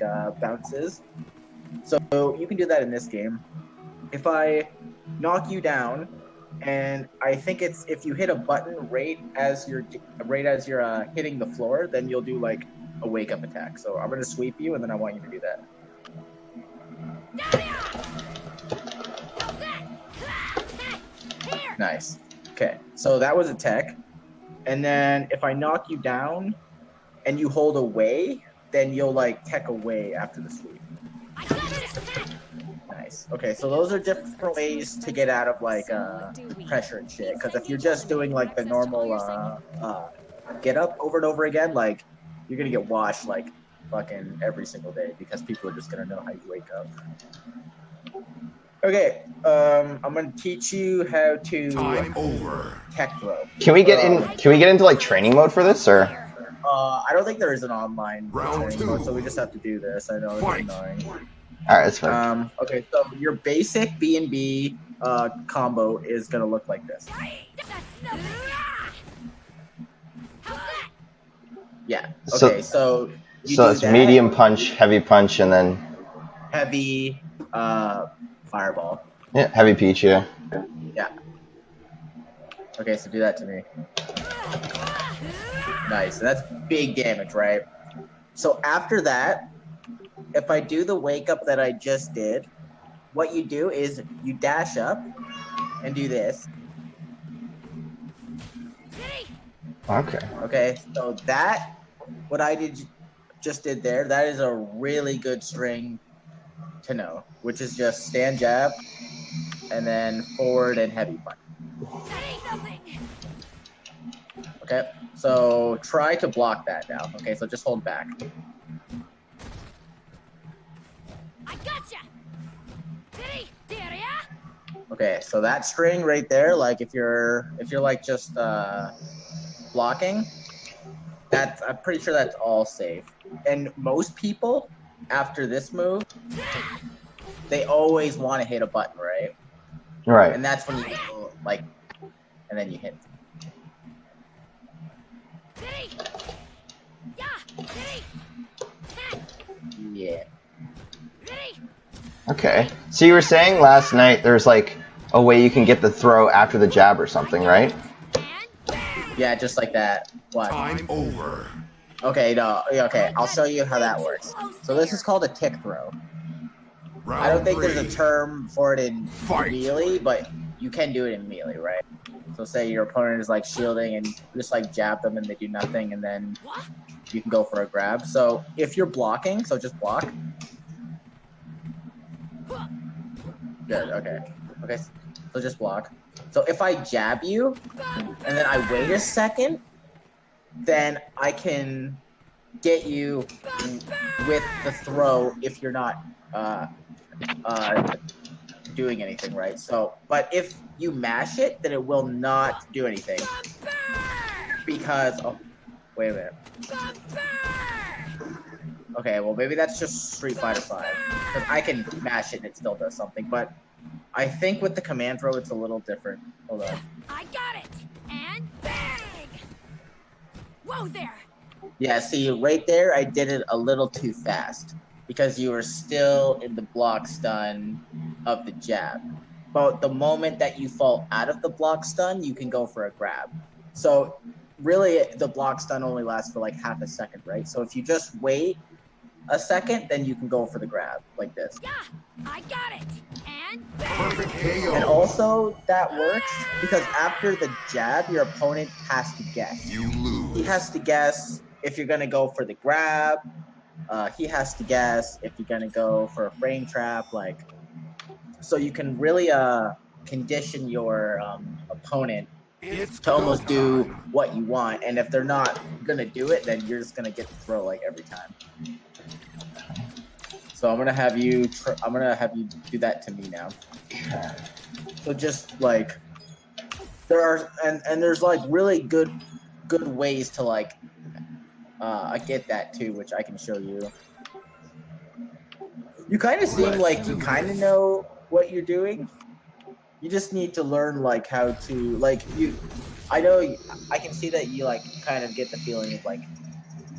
like bounces. So you can do that in this game. If I knock you down, and I think it's if you hit a button right as you're hitting the floor, then you'll do like a wake up attack. So I'm gonna sweep you, and then I want you to do that. Nice. Okay, so that was a tech. And then if I knock you down and you hold away, then you'll like tech away after the sweep. Nice. Okay, so those are different ways to get out of like pressure and shit. Because if you're just doing like the normal get up over and over again, like you're gonna get washed like fucking every single day because people are just gonna know how you wake up. Okay, I'm gonna teach you how to tech throw. Can we get in? Can we get into like training mode for this, or? I don't think there is an online training mode, so we just have to do this. I know it's annoying. All right, that's fine. Okay, so your basic B&B combo is gonna look like this. Yeah. Okay, so it's medium punch, heavy punch, and then heavy fireball. Yeah, heavy peach. Yeah. Yeah. Okay, so do that to me. Nice. So that's big damage, right? So after that, if I do the wake up that I just did, what you do is you dash up and do this. Okay. Okay, so that, what I just did there, that is a really good string to know, which is just stand jab and then forward and heavy punch. Okay, so try to block that now. Okay, so just hold back. I gotcha. Okay, so that string right there, like if you're like just blocking, I'm pretty sure that's all safe. And most people after this move, they always want to hit a button, right? Right. And that's when you go, like, and then you hit. Yeah. Okay. So you were saying last night there's like a way you can get the throw after the jab or something, right? Yeah, just like that. What? Time over. Okay, no. Okay, I'll show you how that works. So this is called a tick throw. I don't think there's a term for it in melee, but you can do it in melee, right? So say your opponent is like shielding and you just like jab them and they do nothing, and then you can go for a grab. So if you're blocking, so just block. Good, okay. Okay, so just block. So if I jab you, and then I wait a second, then I can get you with the throw if you're not doing anything, right? So, but if you mash it, then it will not do anything. Because, oh, wait a minute. Okay, well maybe that's just Street Fighter 5. Because I can mash it and it still does something, but I think with the command throw it's a little different. Hold on. I got it! And bang! Whoa there! Yeah, see, right there I did it a little too fast. Because you were still in the block stun of the jab. But the moment that you fall out of the block stun, you can go for a grab. So really, the block stun only lasts for like half a second, right? So if you just wait a second, then you can go for the grab, like this. Yeah, I got it. And Perfect KO. And also, that works because after the jab, your opponent has to guess. You lose. He has to guess if you're going to go for the grab. He has to guess if you're going to go for a frame trap. Like, so you can really condition your opponent to almost do what you want. And if they're not going to do it, then you're just going to get the throw like every time. So I'm gonna have you do that to me now. So just like there are and there's like really good ways to like get that too, which I can show you. You kind of seem like you kind of know what you're doing. You just need to learn like how to like you. I know I can see that you like kind of get the feeling of like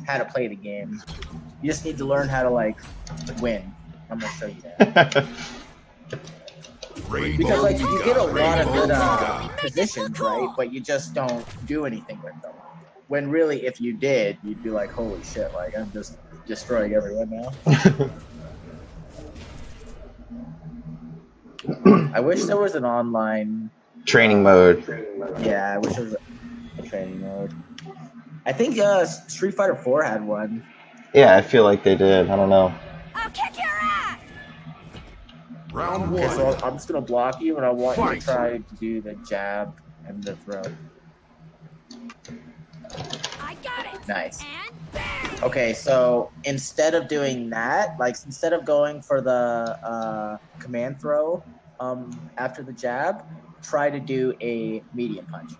how to play the game. You just need to learn how to like win. I'm gonna show you that. Because like you get a lot of good positions, right? But you just don't do anything with them. When really, if you did, you'd be like, "Holy shit! Like I'm just destroying everyone now." I wish there was an online Training mode. Yeah, I wish there was a training mode. I think Street Fighter 4 had one. Yeah, I feel like they did. I don't know. I'll kick your ass! Round Okay, one. so I'm just gonna block you, and I want you Fight. to try to do the jab and the throw. I got it! Nice. And bang! Okay, so instead of doing that, like instead of going for the command throw after the jab, try to do a medium punch.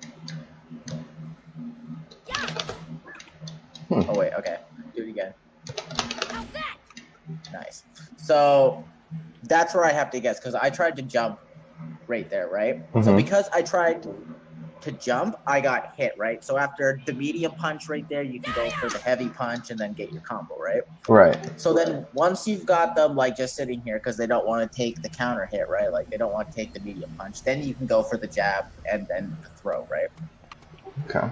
Oh wait, okay. Do it again. How's that? Nice. So that's where I have to guess, because I tried to jump right there, right? So because I tried to jump, I got hit, right? So after the medium punch right there, you can go for the heavy punch and then get your combo, right? Right. So then once you've got them like just sitting here because they don't want to take the counter hit, right? Like they don't want to take the medium punch, then you can go for the jab and then the throw, right? Okay.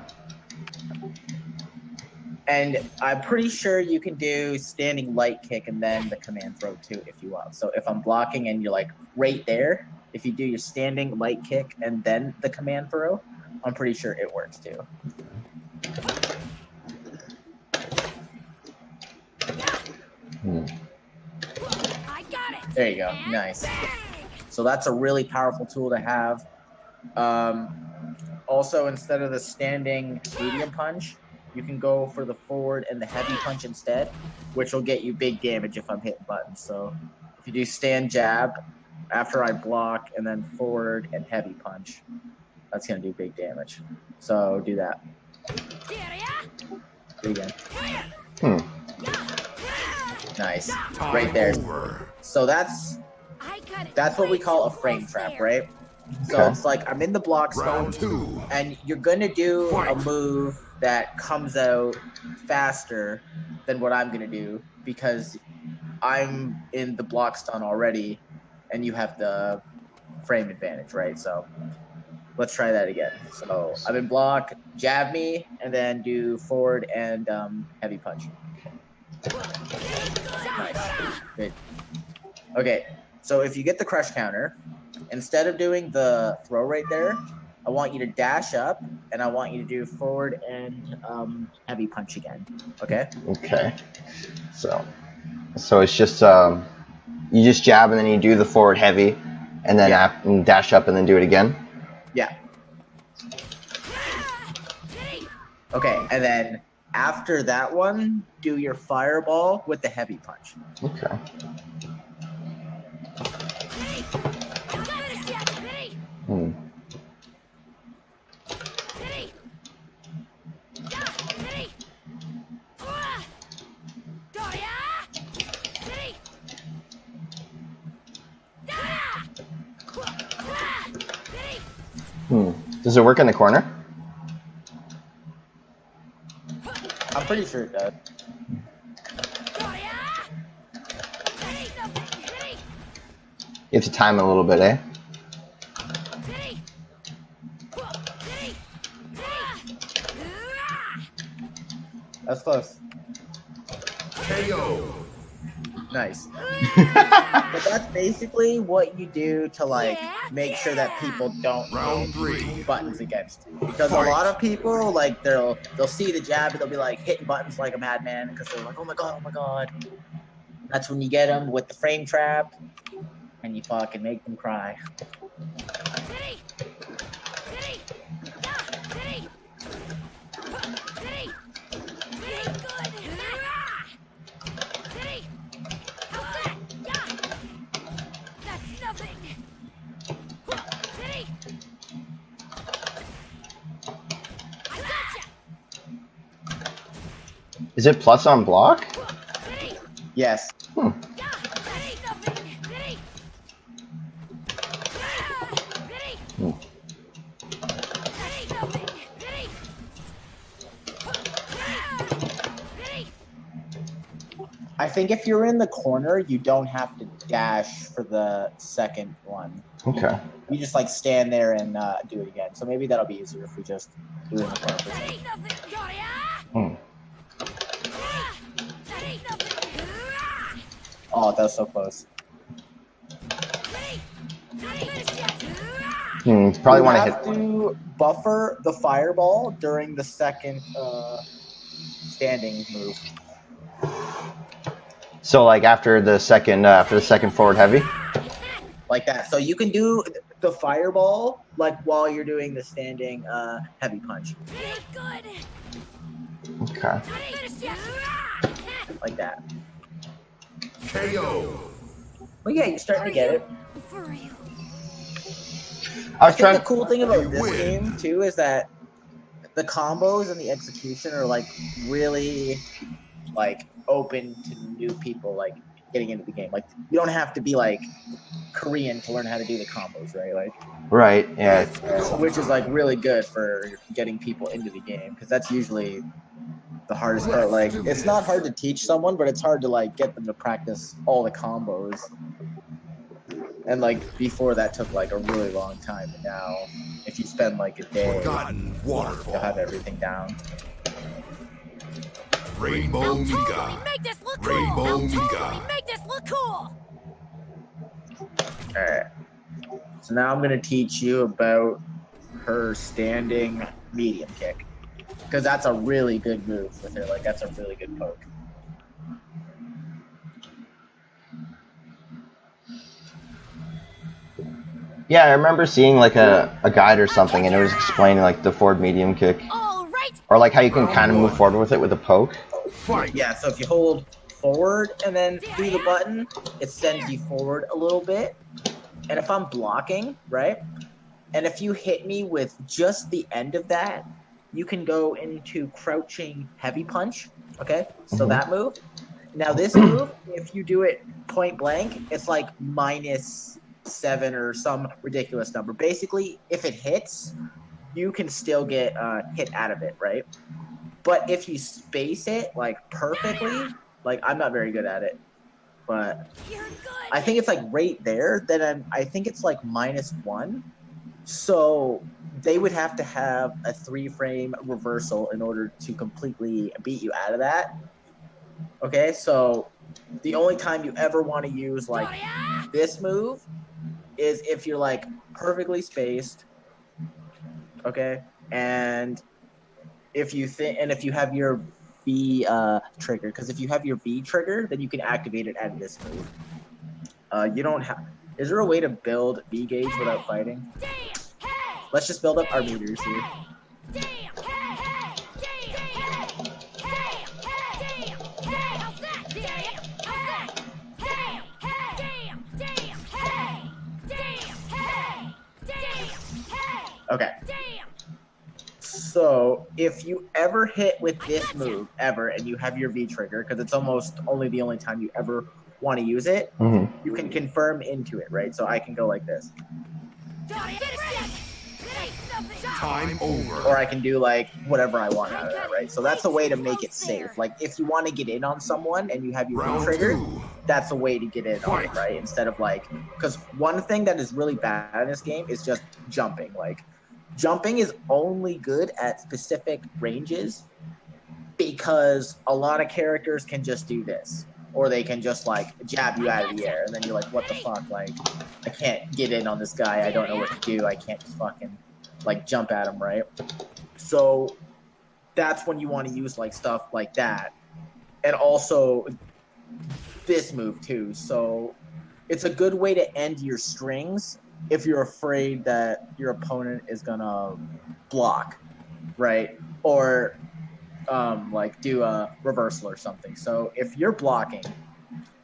And I'm pretty sure you can do standing light kick and then the command throw too if you want. So if I'm blocking and you're like right there, if you do your standing light kick and then the command throw, I'm pretty sure it works too. I got it! There you go. And Nice. bang! So that's a really powerful tool to have. Also, instead of the standing medium punch, you can go for the forward and the heavy punch instead, which will get you big damage if I'm hitting buttons. So if you do stand jab after I block and then forward and heavy punch, that's going to do big damage. So do that. Do it again. Nice. Right there. Over. So that's what we call a frame trap, right? So Okay. it's like I'm in the block Round zone, two. and you're gonna do a Fight. move that comes out faster than what I'm gonna do because I'm in the block stun already, and you have the frame advantage, right? So let's try that again. So I'm in block, jab me, and then do forward and heavy punch. Nice. Good. Okay, so if you get the crush counter, instead of doing the throw right there, I want you to dash up, and I want you to do forward and heavy punch again. Okay? Okay. So it's just you just jab and then you do the forward heavy, and then and dash up and then do it again. Yeah. Okay, and then after that one, do your fireball with the heavy punch. Okay. Does it work in the corner? I'm pretty sure it does. You have to time it a little bit, eh? That's close. KO. Nice. But that's basically what you do to like make sure that people don't Round hit three. buttons against you. Because a lot of people like they'll see the jab and they'll be like hitting buttons like a madman because they're like, oh my god. That's when you get them with the frame trap and you fucking make them cry. Is it plus on block? Yes. I think if you're in the corner, you don't have to dash for the second one. Okay. You just like stand there and do it again. So maybe that'll be easier if we just do it in the corner. That ain't nothing. Got ya? Hmm. That ain't nothing. Oh, that was so close. Ready? Not finished yet. Probably You want to have hit. to buffer the fireball during the second standing move. So like after the second forward heavy. Like that. So you can do the fireball like while you're doing the standing heavy punch. It ain't good. Okay. Not finished yet. Like that. KO. Well, yeah, you're starting to get it. For real. I was I think trying. the cool thing about this win. game too is that the combos and the execution are like really like open to new people like getting into the game. Like you don't have to be like Korean to learn how to do the combos, right? Like Right. Yeah. which is like really good for getting people into the game because that's usually the hardest part. Like it's not hard to teach someone, but it's hard to like get them to practice all the combos. And like before that took like a really long time. And now if you spend like a day, Forgotten you'll have waterfall. everything down. Rainbow I'll totally Mika. make this look cool. Rainbow I'll totally Mika. make this look cool. Alright. So now I'm gonna teach you about her standing medium kick. Because that's a really good move with her. Like that's a really good poke. Yeah, I remember seeing like a guide or something, and it was explaining like the forward medium kick, All right. or like how you can kind of move forward with it with a poke. Fight. Yeah, so if you hold forward and then do the button, it sends you forward a little bit. And if I'm blocking, right? And if you hit me with just the end of that, you can go into crouching heavy punch. Okay? So that move. Now this move, if you do it point blank, it's like -7 or some ridiculous number. Basically, if it hits, you can still get hit out of it, right? But if you space it like perfectly, like I'm not very good at it, but You're good. I think it's like right there. Then I think it's like -1. So they would have to have a 3-frame reversal in order to completely beat you out of that. Okay, so the only time you ever want to use like this move is if you're like perfectly spaced. Okay, and if you have your V trigger, because if you have your V trigger, then you can activate it at this move. You don't have. Is there a way to build V gauge without fighting? Damn. Hey. Let's just build up our meters here. Damn. Hey. Damn. Hey. Damn. Hey. How's that? Damn. How's that? Damn. Hey. Damn. Hey. Damn. Hey. Damn. Hey. Okay. Damn. So if you ever hit with this move ever, and you have your V trigger, because it's almost only the only time you ever want to use it, you can confirm into it, right? So I can go like this, Time over. or I can do like whatever I want out of that, right? So that's a way to make it safe. Like if you want to get in on someone and you have your V Round trigger, 2. that's a way to get in on it, right? Instead of like, because one thing that is really bad in this game is just jumping. Like jumping is only good at specific ranges because a lot of characters can just do this, or they can just like jab you out of the air, and then you're like, what the fuck? Like I can't get in on this guy. I don't know what to do. I can't just fucking like jump at him, right? So that's when you want to use like stuff like that, and also this move too. So it's a good way to end your strings if you're afraid that your opponent is gonna block, right? Or like do a reversal or something. So if you're blocking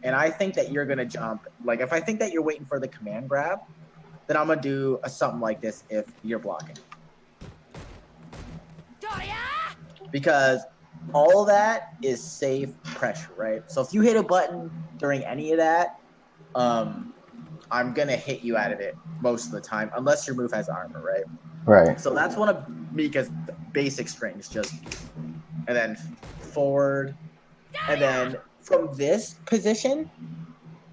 and I think that you're gonna jump, like if I think that you're waiting for the command grab, then I'm gonna do something like this if you're blocking. Because all that is safe pressure, right? So if you hit a button during any of that, I'm gonna hit you out of it most of the time, unless your move has armor, right? Right. So that's one of Mika's basic strings, just and then forward, and then from this position,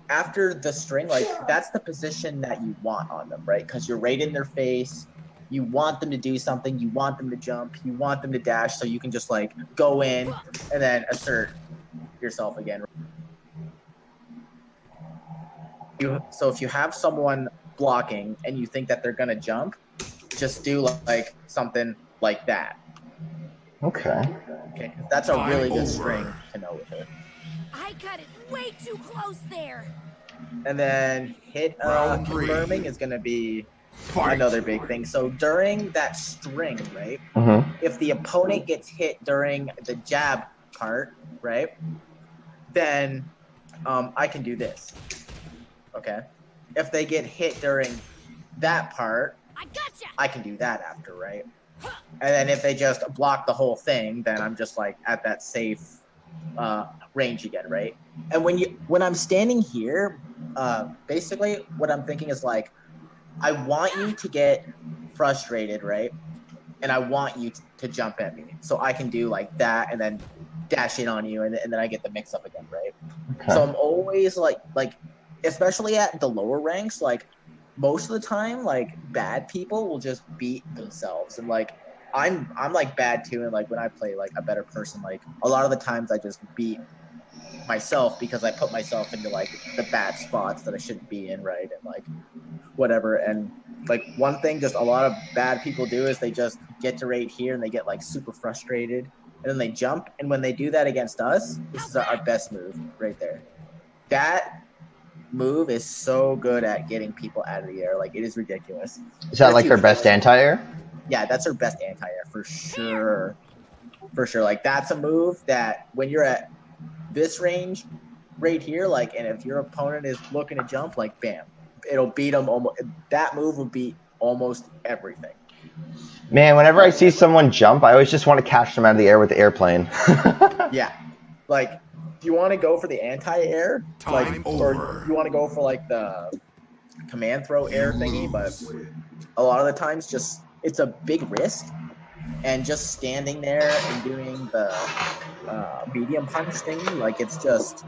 after the string, like that's the position that you want on them, right? Because you're right in their face. You want them to do something. You want them to jump. You want them to dash, so you can just like go in and then assert yourself again. So if you have someone blocking and you think that they're gonna jump, just do like something like that. Okay. Okay, that's a really good string to know with it. I got it way too close there. And then hit confirming is gonna be another big thing. So during that string, right? Mm-hmm. If the opponent gets hit during the jab part, right? Then I can do this. Okay. If they get hit during that part, I can do that after, right? And then if they just block the whole thing, then I'm just like at that safe range again, right? And when I'm standing here, basically what I'm thinking is like, I want you to get frustrated, right? And I want you to jump at me, so I can do like that and then dash in on you, and then I get the mix up again, right? Okay. So I'm always like, especially at the lower ranks, like most of the time, like bad people will just beat themselves, and like I'm like bad too, and like when I play like a better person, like a lot of the times I just beat myself because I put myself into like the bad spots that I shouldn't be in, right? And like whatever. And like one thing just a lot of bad people do is they just get to right here and they get like super frustrated and then they jump, and when they do that against us, this is our best move right there. That move is so good at getting people out of the air. Like, it is ridiculous. Is that like their best anti-air? Yeah, that's their best anti-air for sure. For sure. Like, that's a move that when you're at this range right here, like, and if your opponent is looking to jump, like, bam, it'll beat them almost. That move will beat almost everything. Man, whenever I see someone jump, I always just want to catch them out of the air with the airplane. Yeah. Like, if you want to go for the anti-air, like, or you want to go for like the command throw air thingy, but a lot of the times just it's a big risk, and just standing there and doing the medium punch thingy, like it's just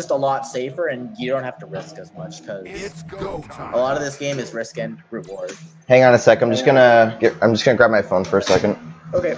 a lot safer, and you don't have to risk as much because a lot of this game is risk and reward. Hang on a sec. I'm just gonna grab my phone for a second. Okay.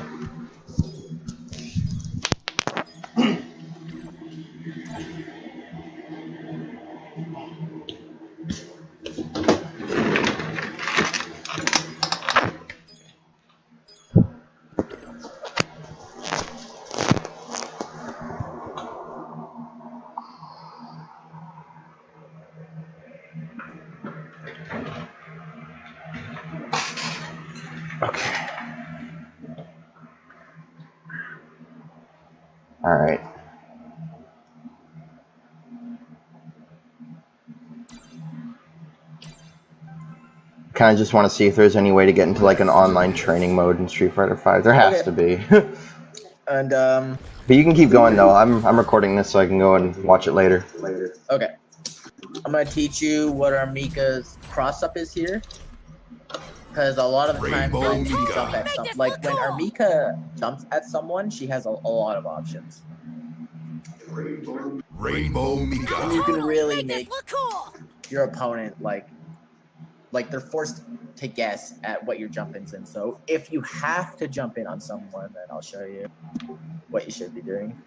Okay. All right. Kind of just want to see if there's any way to get into like an online training mode in Street Fighter V. There has to be. And but you can keep going though. I'm recording this so I can go and watch it later. Okay. I'm gonna teach you what R.Mika's cross up is here. Because a lot of the time, when you jump at like when R.Mika jumps at someone, she has a lot of options. Rainbow Mika. And you can really make your opponent like they're forced to guess at what your jump in's in. So if you have to jump in on someone, then I'll show you what you should be doing.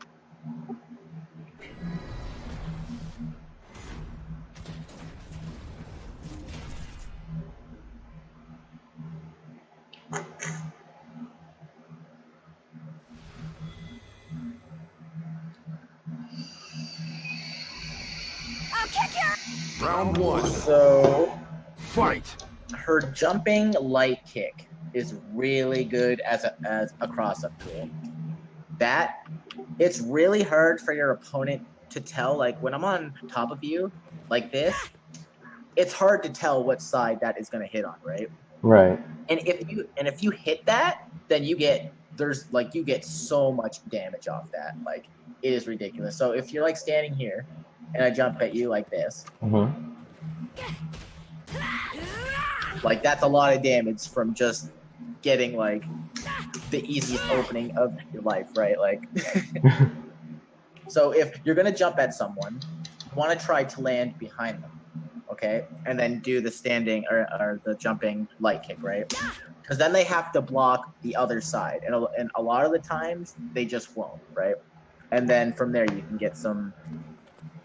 Round one. So Fight. her jumping light kick is really good as a cross-up tool. That it's really hard for your opponent to tell. Like when I'm on top of you like this, it's hard to tell what side that is going to hit on, right? Right. And if you hit that, then you get so much damage off that. Like, it is ridiculous. So if you're like standing here and I jump at you like this, like that's a lot of damage from just getting like the easiest opening of your life, right? Like So if you're gonna jump at someone, you want to try to land behind them, okay, and then do the standing or the jumping light kick, right? Because then they have to block the other side, and a lot of the times they just won't, right? And then from there you can get some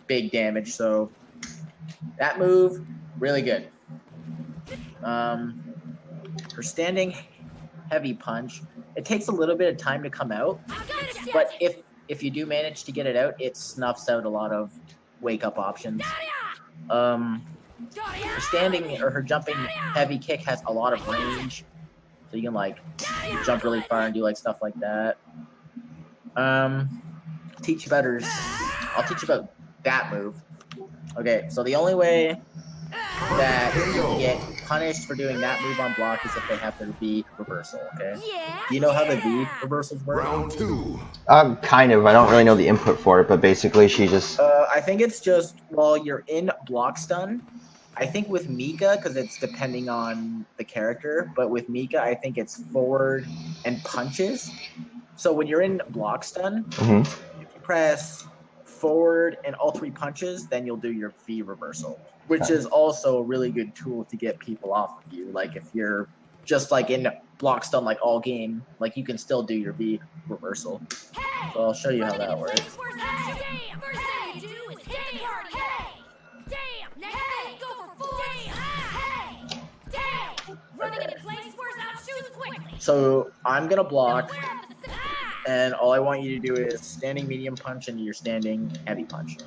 big damage. So that move, really good. Her standing heavy punch, it takes a little bit of time to come out, but if you do manage to get it out, it snuffs out a lot of wake up options. Her standing or her jumping heavy kick has a lot of range, so you can like jump really far and do like stuff like that. Teach you about her. I'll teach you about that move. Okay, so the only way that you get punished for doing that move on block is if they have their V reversal, okay? Do you know how the V reversals work? Round 2. Kind of. I don't really know the input for it, but basically she just... I think it's just while you're in block stun. I think with Mika, because it's depending on the character, but with Mika, I think it's forward and punches. So when you're in block stun, if you press forward and all 3 punches, then you'll do your V reversal, which is also a really good tool to get people off of you. Like if you're just like in block stun like all game, like you can still do your V reversal. So I'll show you how that works. So I'm gonna block, and all I want you to do is standing medium punch into your standing heavy punch.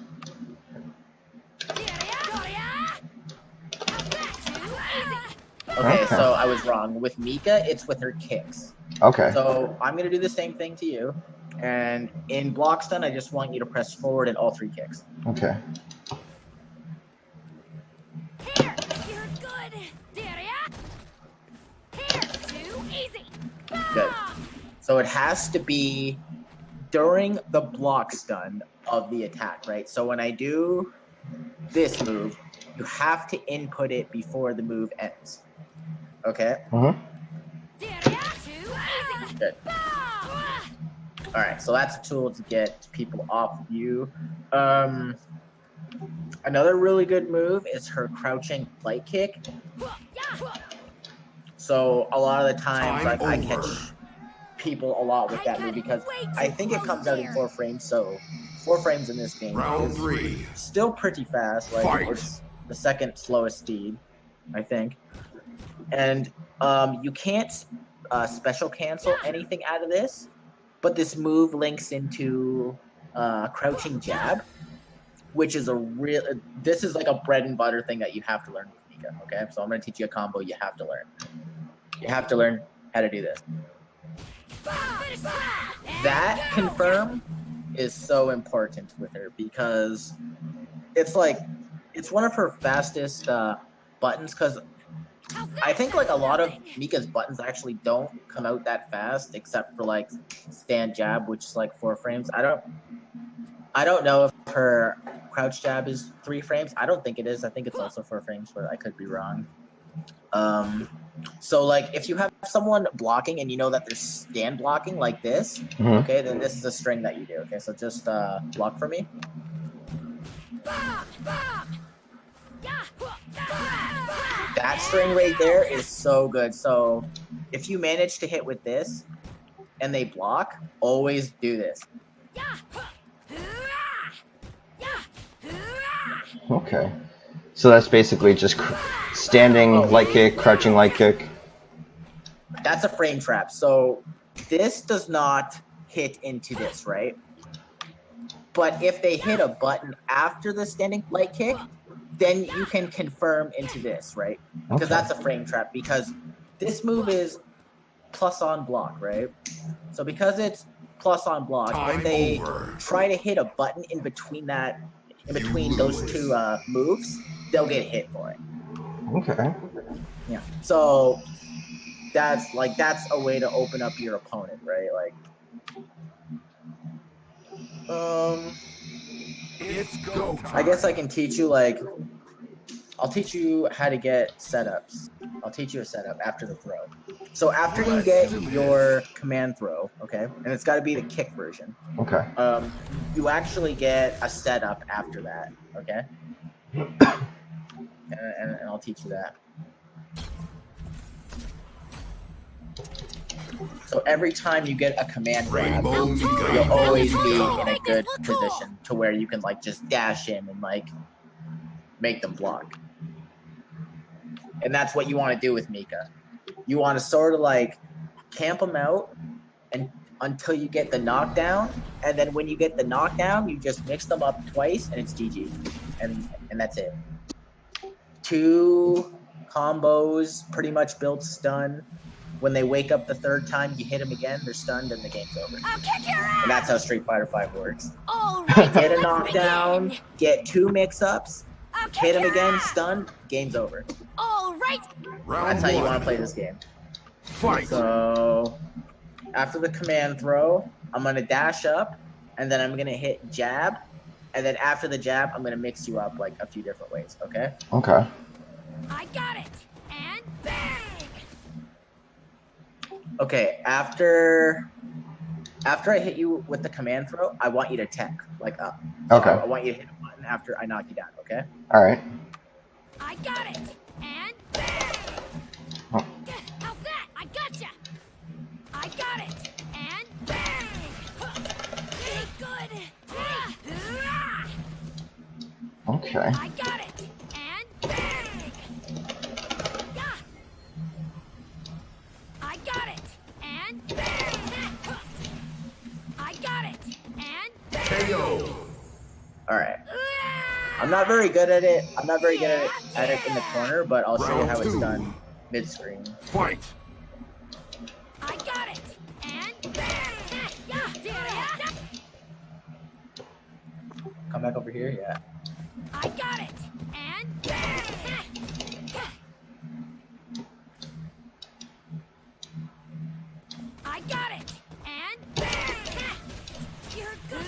Okay, so I was wrong. With Mika, it's with her kicks. Okay. So I'm gonna do the same thing to you, and in block stun, I just want you to press forward in all 3 kicks. Okay. Good. So it has to be during the block stun of the attack, right? So when I do this move, you have to input it before the move ends. Okay? Good. Alright, so that's a tool to get people off of you. Another really good move is her crouching light kick. So a lot of the times I catch people a lot with that move because I think it comes out in 4 frames, so 4 frames in this game Round 3. is still pretty fast. Like it's the second slowest speed, I think. And you can't special cancel anything out of this, but this move links into crouching jab, which is this is like a bread and butter thing that you have to learn with Mika, okay? So I'm going to teach you a combo you have to learn. You have to learn how to do this. That confirm is so important with her because it's like, it's one of her fastest buttons, because I think like a lot of Mika's buttons actually don't come out that fast except for like stand jab, which is like 4 frames. I don't know if her crouch jab is 3 frames. I don't think it is. I think it's also 4 frames, but I could be wrong. So like if you have someone blocking and you know that they're stand blocking like this, okay, then this is a string that you do. Okay, so just block for me. That string right there is so good. So if you manage to hit with this and they block, always do this. Okay. So that's basically just standing light kick, crouching light kick. That's a frame trap. So this does not hit into this, right? But if they hit a button after the standing light kick, then you can confirm into this, right? Because that's a frame trap, because this move is plus on block, right? So because it's plus on block, if they try to hit a button in between that, in between those 2 moves, they'll get hit for it. Okay. Yeah. So that's a way to open up your opponent, right? Like, It's go time. I guess I can teach you, like, I'll teach you how to get setups. I'll teach you a setup after the throw. So after you get your command throw, okay, and it's got to be the kick version. Okay. You actually get a setup after that, okay? And I'll teach you that. So every time you get a command grab, you'll always be in a good position to where you can like just dash in and like make them block. And that's what you want to do with Mika. You want to sort of like camp them out and until you get the knockdown, and then when you get the knockdown, you just mix them up twice and it's GG. And that's it. 2 combos pretty much build stun. When they wake up the 3rd time, you hit them again, they're stunned, and the game's over. I'll kick your ass! And that's how Street Fighter V works. All right, Get a knockdown, get 2 mix-ups, I'll kick hit him your again, ass! stunned, game's over. All right. That's how you want to play this game. Fight. So, after the command throw, I'm going to dash up, and then I'm going to hit jab, and then after the jab, I'm going to mix you up like a few different ways, okay? Okay. I got it. And bang! Okay, after I hit you with the command throw, I want you to tech, like up. Okay. I want you to hit a button after I knock you down, okay? All right. I got it. And bang! Oh. How's that? I gotcha. I got it. And bang! Pretty good. Okay. I got it. And bang! Yeah. I got it. And bang! I got it. And bang! KO. All right. I'm not very good at it. I'm not very good at it in the corner, but I'll show you how it's done mid-screen. Fight. I got it. And bang! Yeah. Come back over here, yeah. I got it. And bang! I got it. And bang! You're good.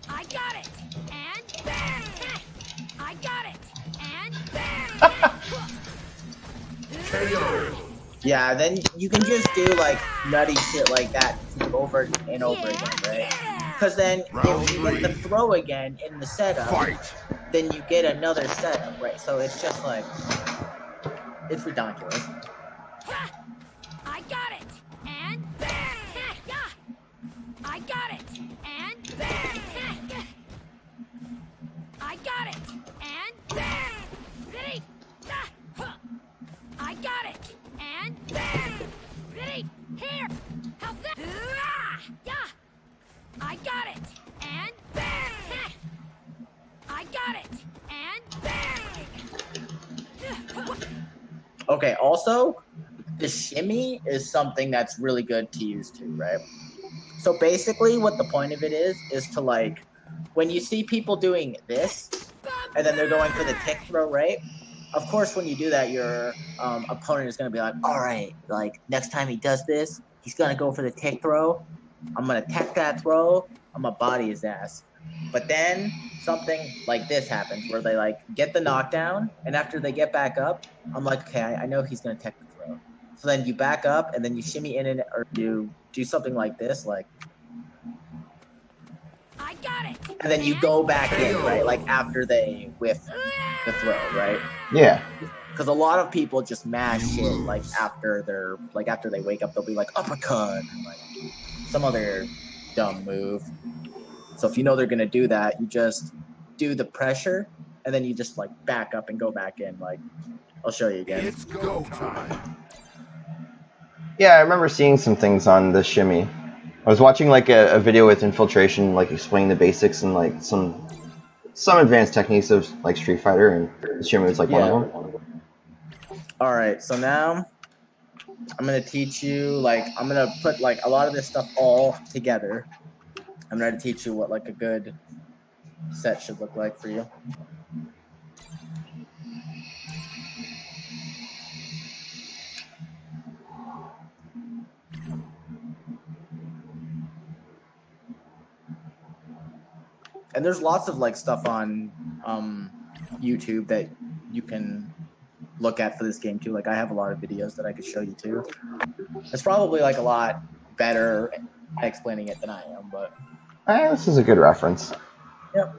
I got it. And bang! I got it. And bang! KO. Yeah, then you can just do like nutty shit like that over and over again, right? Because then if you get the throw again in the setup, Fight. then you get another setup, right? So it's just like, it's ridiculous. I got it. And bang! Yeah. I got it. And bang! I got it. And bang! Ready? I got it. And bang! Ready? Here. How's that? Yeah. I got it. And bang! I got it. And bang! Okay, also, the shimmy is something that's really good to use too, right? So basically what the point of it is to like, when you see people doing this, and then they're going for the tick throw, right? Of course, when you do that, your opponent is going to be like, all right, like next time he does this, he's going to go for the tick throw. I'm going to tech that throw. I'm going to body his ass. But then something like this happens where they like get the knockdown, and after they get back up, I'm like, okay, I know he's going to tech the throw. So then you back up, and then you shimmy in and or you do something like this, like, I got it. and then you go back in, right? Like after they whiff the throw, right? Yeah. Because a lot of people just mash shit like after they wake up, they'll be like uppercut or like some other dumb move. So if you know they're gonna do that, you just do the pressure and then you just like back up and go back in. Like I'll show you again. It's go time. Yeah, I remember seeing some things on the shimmy. I was watching like a video with Infiltration, like explaining the basics and like some advanced techniques of like Street Fighter, and the shimmy was like one of them. All right, so now I'm gonna teach you like I'm gonna put like a lot of this stuff all together. I'm gonna teach you what like a good set should look like for you. And there's lots of like stuff on YouTube that you can look at for this game too. Like I have a lot of videos that I could show you too. It's probably like a lot better at explaining it than I am, but This is a good reference. yep.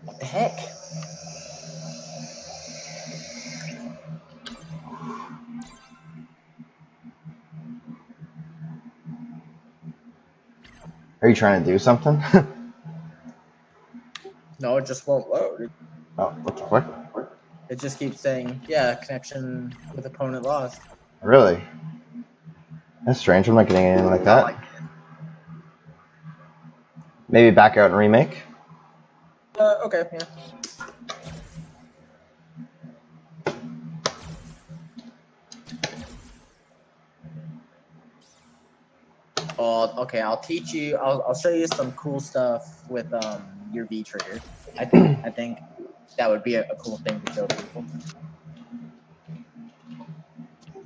What the heck? Are you trying to do something? No, it just won't load. Oh, what the fuck? It just keeps saying, yeah, connection with opponent lost. Really? That's strange. I'm not getting anything like that. Maybe back out and remake? Okay, yeah. Oh, okay, I'll teach you. I'll show you some cool stuff with your V trigger. I think that would be a cool thing to show people.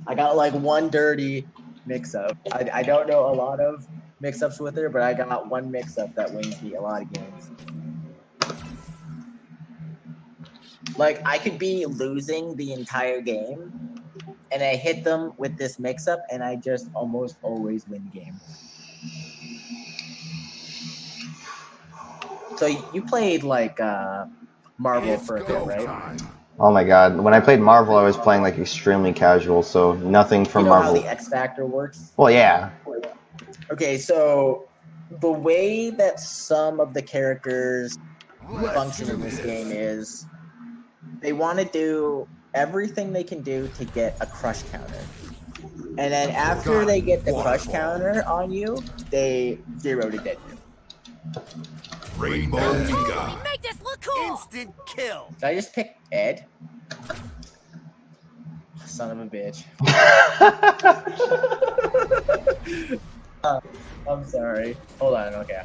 I got like one dirty mix-up. I don't know a lot of mix-ups with her, but I got one mix-up that wins me a lot of games. Like I could be losing the entire game, and I hit them with this mix-up, and I just almost always win the game. So you played like Marvel It's for a bit, go right? time. Oh my god. When I played Marvel, I was playing like extremely casual, so nothing from You know Marvel. how the X Factor works? Well, yeah. Okay, so the way that some of the characters Let's function do in this this. game is they want to do everything they can do to get a crush counter. And then after they get the crush counter on you, they 0 to dead you. Rainbow We Tiga. make this look cool. Instant kill. Did I just pick Ed? Son of a bitch. I'm sorry. Hold on, okay.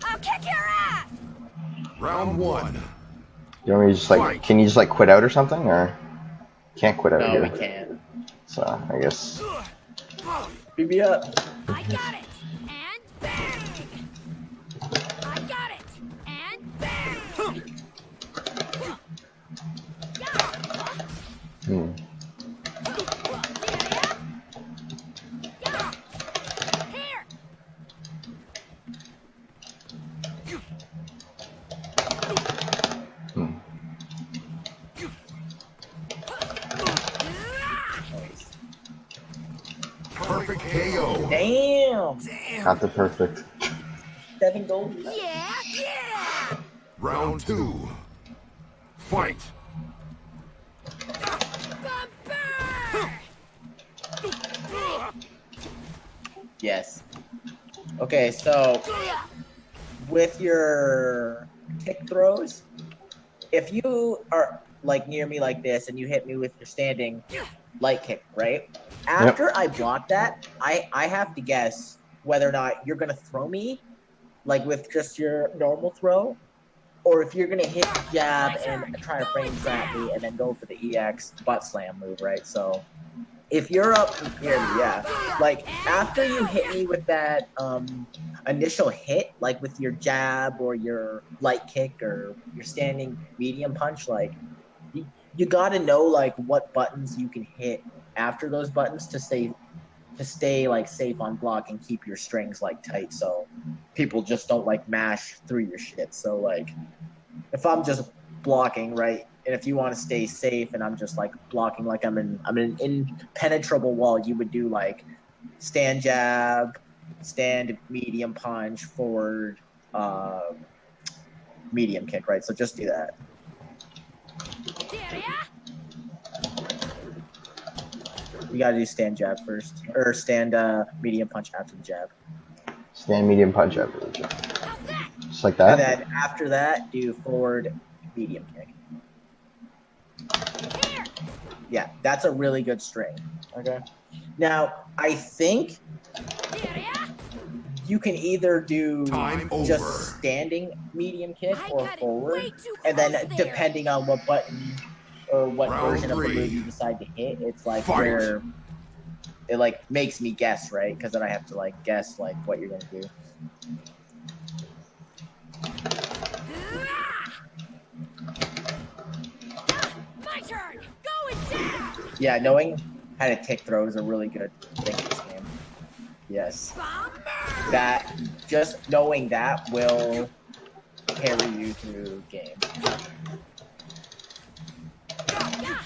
I'll kick your ass. Round 1. You want me to just like, can you just like quit out or something, or can't quit out No, here? we can't. So I guess. Beat me up. I got it. And bang. I got it. And bang. Hmm. Here. Hmm. Perfect KO. Damn. Not the perfect. 7 gold. Yeah, yeah. Round 2. Fight. Bumper. Yes. Okay, so with your kick throws, if you are like near me like this and you hit me with your standing light kick, right? After I block that, I have to guess whether or not you're gonna throw me like with just your normal throw, or if you're gonna hit jab and try to frame trap me and then go for the EX butt slam move, right? So if you're up near me, yeah. Like after you hit me with that initial hit, like with your jab or your light kick or your standing medium punch, like you gotta know like what buttons you can hit after those buttons to stay like safe on block and keep your strings like tight so people just don't like mash through your shit. So like if I'm just blocking, right, and if you want to stay safe and I'm just like blocking like I'm an impenetrable wall, you would do like stand jab, stand medium punch, forward medium kick, right? So just do that. You gotta do stand jab first, or stand medium punch after the jab. Stand medium punch after the jab. Just like And that? then after that, do forward medium kick. Yeah, that's a really good string. Okay. Now, I think you can either do Time over. just standing medium kick I or got it forward, way too and then close there. depending on what button or what Round version of the 3. move you decide to hit, it's like Fight. where it like makes me guess, right? Because then I have to like guess like what you're gonna do. My turn. Going down. Yeah, knowing how to tick throw is a really good thing in this game. Yes. Bomber. That just knowing that will carry you through game. Yeah.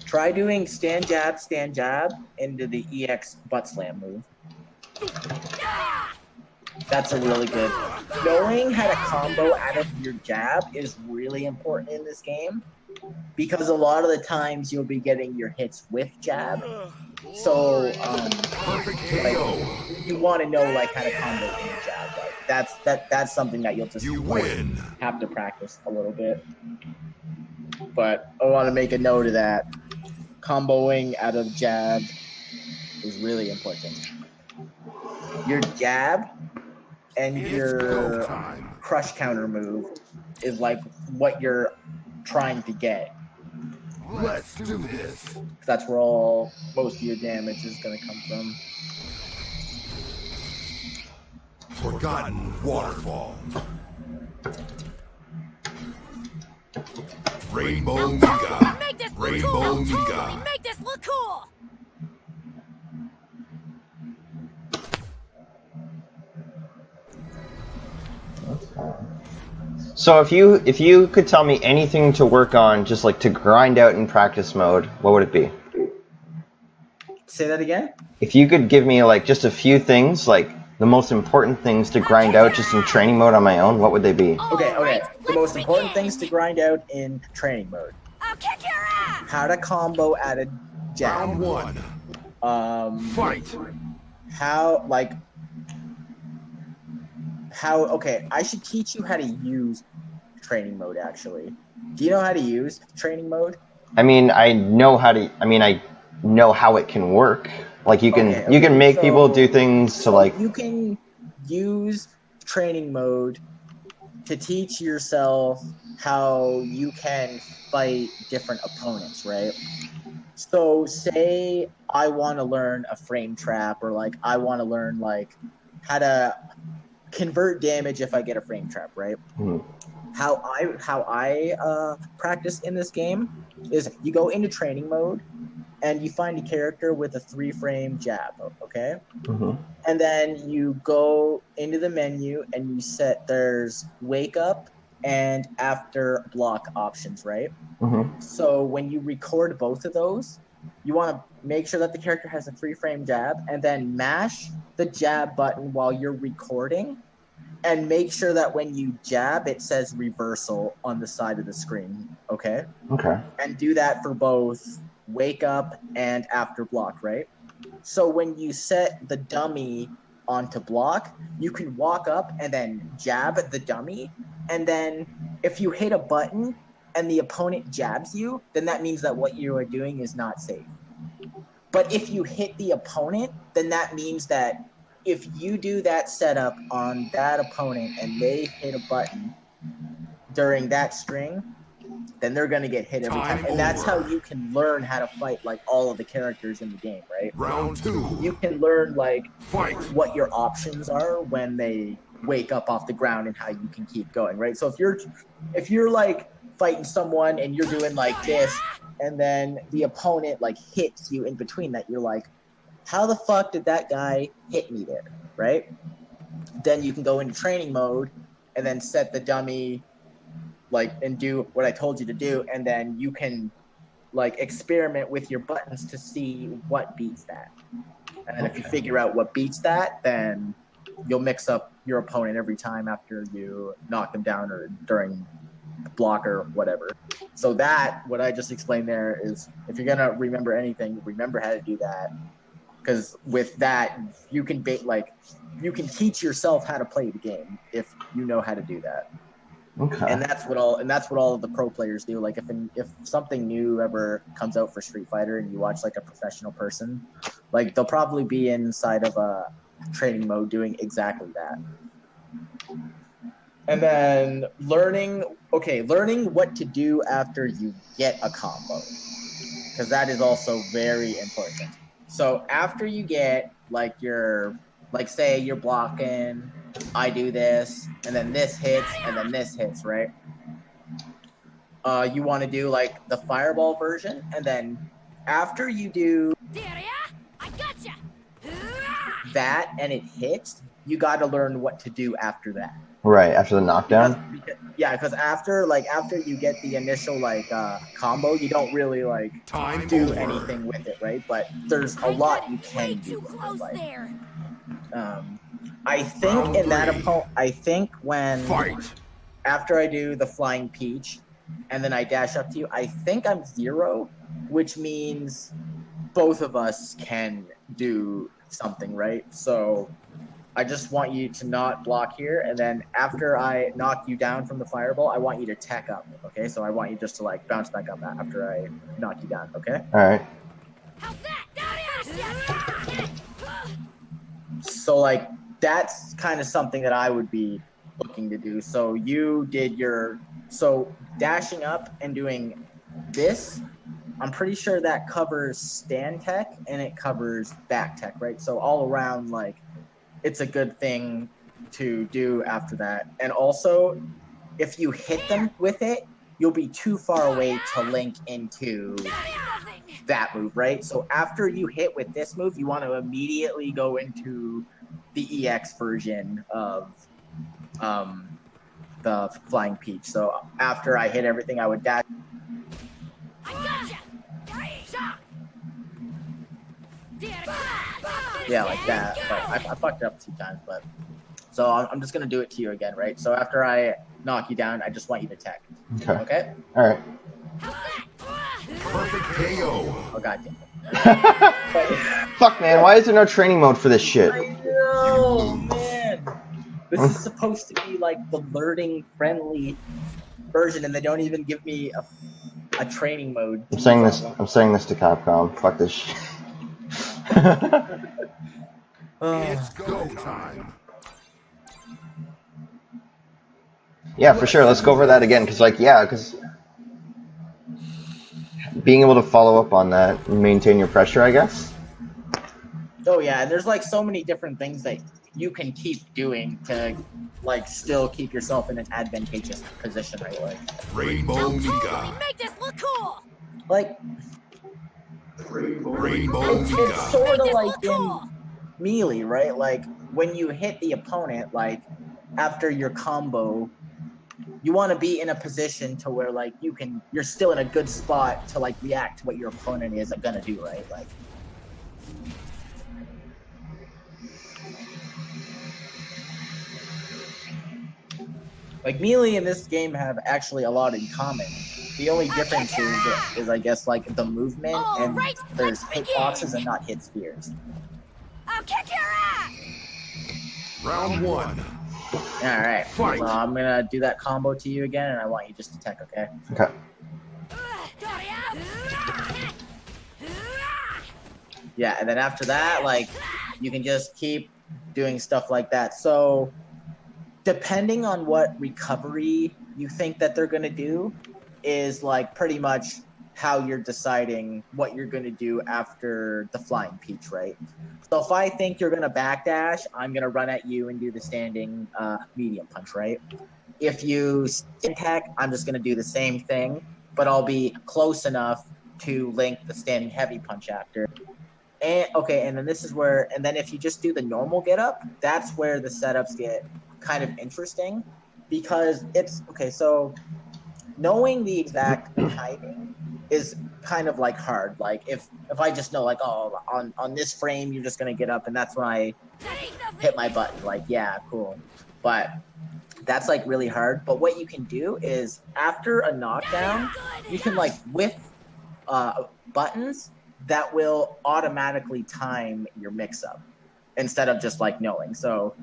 Try doing stand jab into the EX butt slam move. That's a really good. Knowing how to combo out of your jab is really important in this game because a lot of the times you'll be getting your hits with jab. So Perfect like, KO. you want to know like how to combo in your jab. Like that's something that you'll just You like, win. have to practice a little bit. But I want to make a note of that. Comboing out of jab is really important. Your jab and It's your go time. crush counter move is like what you're trying to get. Let's do this. That's where all most of your damage is going to come from. Forgotten waterfall. Rainbow Mika. Make this look Rainbow cool. I'll Mika. totally make this look cool. So if you could tell me anything to work on, just like to grind out in practice mode, what would it be? Say that again? If you could give me like just a few things, like the most important things to grind out just in training mode on my own, what would they be? Okay. Alright, The let's most important begin. things to grind out in training mode. I'll kick your ass. How to combo out of jab. Round 1. Fight. Okay, I should teach you how to use training mode actually. Do you know how to use training mode? I mean, I know how it can work. Like you can Okay, you can make so- people do things to like You can use training mode to teach yourself how you can fight different opponents, right? So say I want to learn a frame trap, or like I want to learn like how to convert damage if I get a frame trap, right? Mhm. How I practice in this game is you go into training mode and you find a character with a 3-frame jab, okay? Mhm. And then you go into the menu and you set there's wake up and after block options, right? Mhm. So when you record both of those, you want to make sure that the character has a 3-frame jab and then mash the jab button while you're recording and make sure that when you jab, it says reversal on the side of the screen, okay? Okay. And do that for both wake up and after block, right? So when you set the dummy onto block, you can walk up and then jab the dummy. And then if you hit a button and the opponent jabs you, then that means that what you are doing is not safe. But if you hit the opponent, then that means that if you do that setup on that opponent and they hit a button during that string, then they're going to get hit every time. Time And that's how over. you can learn how to fight like all of the characters in the game, right? Round 2. You can learn like Fight. what your options are when they wake up off the ground and how you can keep going, right? So if you're like fighting someone and you're doing like this and then the opponent like hits you in between that, you're like, how the fuck did that guy hit me there, right? Then you can go into training mode and then set the dummy like and do what I told you to do, and then you can like experiment with your buttons to see what beats that. And then if you figure out what beats that, then you'll mix up your opponent every time after you knock them down or during block or whatever. So that, what I just explained there is, if you're gonna remember anything, remember how to do that. Because with that, you can you can teach yourself how to play the game if you know how to do that. Okay. And that's what all of the pro players do. Like if something new ever comes out for Street Fighter and you watch like a professional person, like they'll probably be inside of a training mode doing exactly that. And then learning what to do after you get a combo, because that is also very important. So after you get like say you're blocking, I do this, and then this hits, and then this hits, right? You want to do like the fireball version, and then after you do I gotcha. that and it hits, you got to learn what to do after that. Right, after the knockdown? Because after you get the initial combo, you don't really Time do over. anything with it, right? But there's a lot you can do with Close it. there. I think I think when Fight. after I do the flying peach and then I dash up to you, I think I'm 0, which means both of us can do something, right? So I just want you to not block here, and then after I knock you down from the fireball, I want you to tech up, okay? So I want you just to bounce back up after I knock you down, okay? Alright. How's that? So that's kind of something that I would be looking to do. So you did dashing up and doing this, I'm pretty sure that covers stand tech and it covers back tech, right? So all around, it's a good thing to do after that. And also, if you hit them with it, you'll be too far away to link into that move, right? So after you hit with this move, you want to immediately go into the EX version of the Flying Peach. So after I hit everything, I would dash. I gotcha. Yeah, like that. But I fucked it up 2 times, but so I'm just gonna do it to you again, right? So after I knock you down, I just want you to tech. Okay. Okay? Alright. Perfect KO. Oh god damn it. Fuck, man, why is there no training mode for this shit? I know, man. This is supposed to be like the learning friendly version, and they don't even give me a training mode. I'm saying this to Capcom. Fuck this shit. It's go time. Yeah, for sure. Let's go over that again, because being able to follow up on that and maintain your pressure, I guess. Oh yeah, and there's so many different things that you can keep doing to still keep yourself in an advantageous position, right? Rainbow Totally Mika. make this look cool. Rainbow It's Mika. sort Make of this like look in cool. Melee, right? When you hit the opponent, after your combo, you want to be in a position to where you're still in a good spot to react to what your opponent is gonna do, right? Melee in this game have actually a lot in common. The only difference is I guess the movement, and Alright, there's let's hitboxes begin. and not hit spheres. I'll kick your ass. Round 1. All right, Fight. so I'm gonna do that combo to you again, and I want you just to tech, okay? Okay. Yeah, and then after that, you can just keep doing stuff like that. So, depending on what recovery you think that they're gonna do, is pretty much how you're deciding what you're gonna do after the Flying Peach, right? So if I think you're gonna backdash, I'm gonna run at you and do the standing medium punch, right? If you stand tech, I'm just gonna do the same thing, but I'll be close enough to link the standing heavy punch after. And okay, and then this is where, and then if you just do the normal get up, that's where the setups get kind of interesting, because it's okay. So knowing the exact timing is kind of hard. If I just know oh, on this frame you're just gonna get up and that's when I hit my button, yeah, cool. But that's really really but what you can do is after a knockdown you can whip buttons that will automatically time your mix up instead of just knowing. So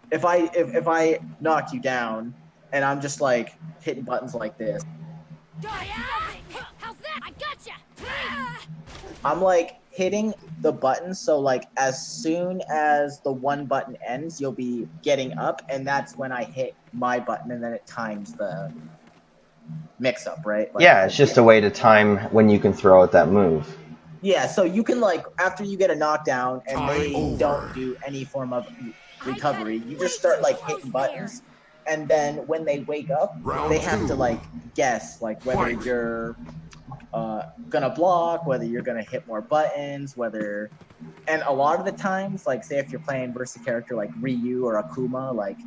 if I knock you down and I'm just like hitting buttons like this. How's that? I gotcha. I'm like hitting the button, so like as soon as the one button ends, you'll be getting up, and that's when I hit my button, and then it times the mix up, right? Like, Yeah, it's just a way to time when you can throw out that move. yeah, so you can like after you get a knockdown and Time they over. don't do any form of recovery, you just start like hitting buttons, and then when they wake up, Round they have to two. like guess like whether Fight. you're gonna block, whether you're gonna hit more buttons, whether, and a lot of the times, like say if you're playing versus a character like Ryu or Akuma, like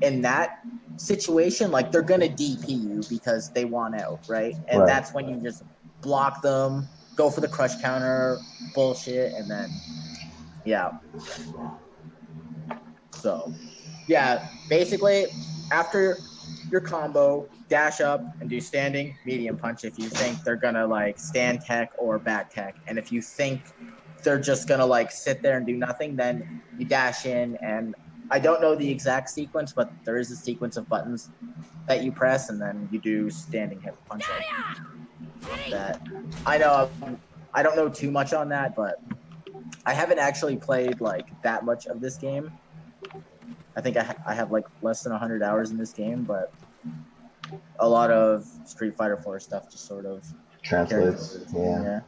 in that situation, like they're gonna DP you because they want out, right? And Right. that's when you just block them, go for the crush counter, bullshit, and then yeah. So yeah, basically after your combo, dash up and do standing medium punch if you think they're gonna like stand tech or back tech, and if you think they're just gonna like sit there and do nothing, then you dash in. And I don't know the exact sequence, but there is a sequence of buttons that you press, and then you do standing hip punch. That I know I don't know too much on that, but I haven't actually played like that much of this game. I think I have like less than 100 hours in this game, but a lot of Street Fighter 4 stuff just sort of Translates. Yeah.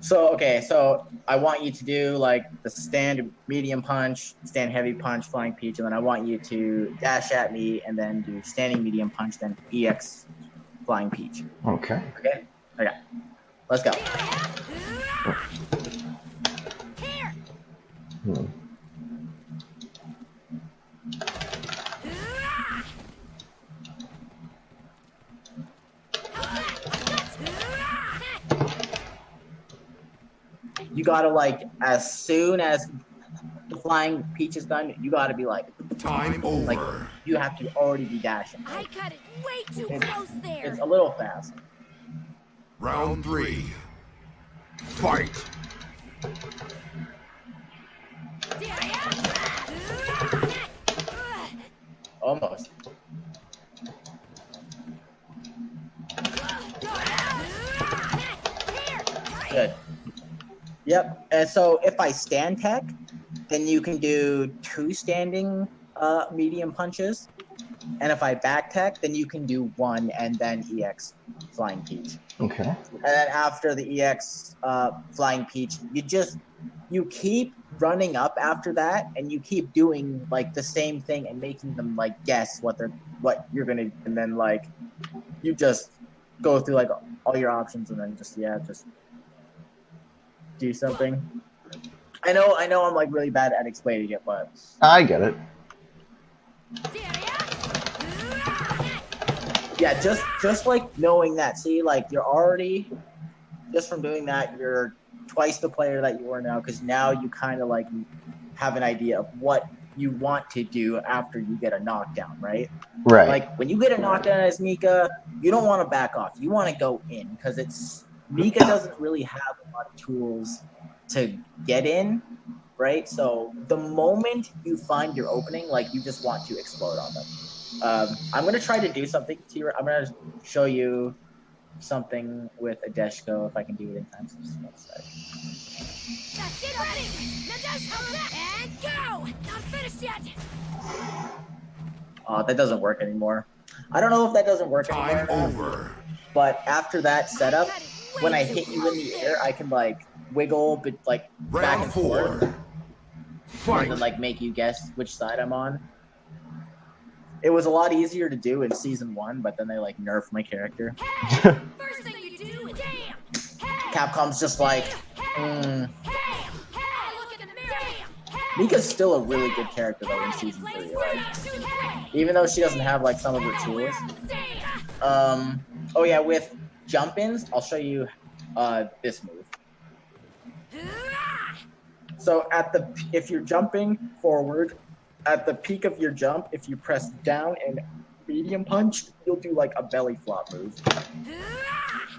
So, okay, so I want you to do like the stand medium punch, stand heavy punch, flying peach, and then I want you to dash at me and then do standing medium punch, then EX flying peach. Okay. Okay? Okay. Let's go. Here. Hmm. You gotta like, as soon as the flying peach is done, you gotta be like, Time over. like you have to already be dashing. I got it way too It's- close there. It's a little fast. Round three. Fight. Almost. Good. Yep. And so if I stand tech, then you can do 2 standing medium punches. And if I back tech, then you can do 1 and then EX flying peach. Okay. And then after the EX flying peach, you keep running up after that, and you keep doing like the same thing and making them like guess what you're gonna, and then like you just go through like all your options and then just do something. I know I'm like really bad at explaining it, but I get it. yeah, just like knowing that. See, like you're already, just from doing that, you're twice the player that you are now, because now you kind of like have an idea of what you want to do after you get a knockdown, right? Right. Like when you get a knockdown as Mika, you don't want to back off. You want to go in, because Mika doesn't really have a lot of tools to get in, right? So the moment you find your opening, like you just want to explode on them. I'm gonna try to do something to you. I'm gonna show you something with a Deshko if I can do it in time. So just one sec. That's it, ready. Now dash up and go. Not finished yet. Oh, that doesn't work anymore. I don't know if that doesn't work Time anymore, over. but after that setup, when I hit you in the air, I can like wiggle, but like back Round and forth, four. and Fight. then like make you guess which side I'm on. It was a lot easier to do in season 1, but then they like nerfed my character. Hey, first thing you do is damn. Hey, Capcom's just like, damn. Hey, look in the mirror. Damn. Mika's still a really good character though in season 3. Like, even though she doesn't have like some of her tools. Oh yeah, with jump-ins, I'll show you this move. So if you're jumping forward, at the peak of your jump, if you press down and medium punch, you'll do like a belly flop move.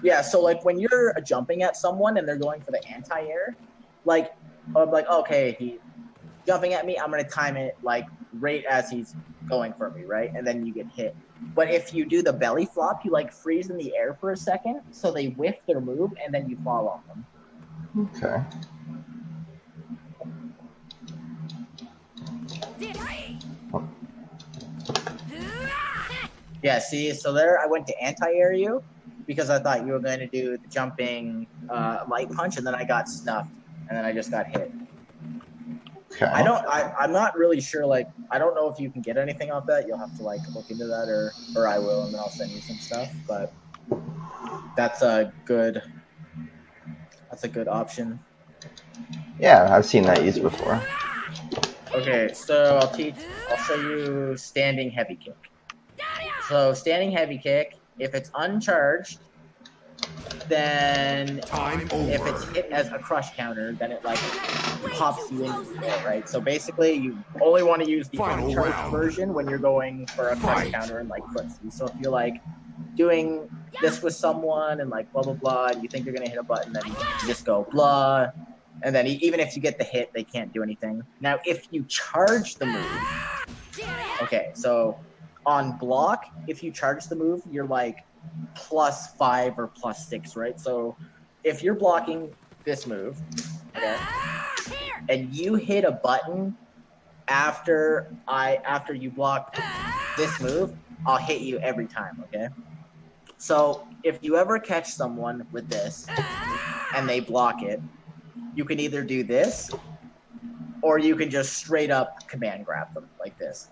Yeah, so like when you're jumping at someone and they're going for the anti-air, like I'm like, okay, jumping at me, I'm gonna time it like right as he's going for me, right? And then you get hit. But if you do the belly flop, you like freeze in the air for a second, so they whiff their move, and then you fall on them. Okay. Oh. Yeah, see, so there I went to anti-air you because I thought you were going to do the jumping light punch, and then I got snuffed, and then I just got hit. Okay. I'm not really sure, like, I don't know if you can get anything off that. You'll have to, like, look into that, or I will, and then I'll send you some stuff, but that's a good option. Yeah, I've seen that used before. Okay, so I'll show you standing heavy kick. So standing heavy kick, if it's uncharged, then if it's hit as a crush counter, then it like pops you into the air, right? So basically, you only want to use the uncharged version when you're going for a crush counter and like footsie. So if you're like doing this with someone and like blah blah blah, and you think you're gonna hit a button, then you just go blah, and then even if you get the hit, they can't do anything. Now, if you charge the move, okay, so on block, if you charge the move, you're like +5 or +6, right? So if you're blocking this move, okay, and you hit a button after you block this move, I'll hit you every time, okay? So if you ever catch someone with this and they block it, you can either do this or you can just straight up command grab them like this.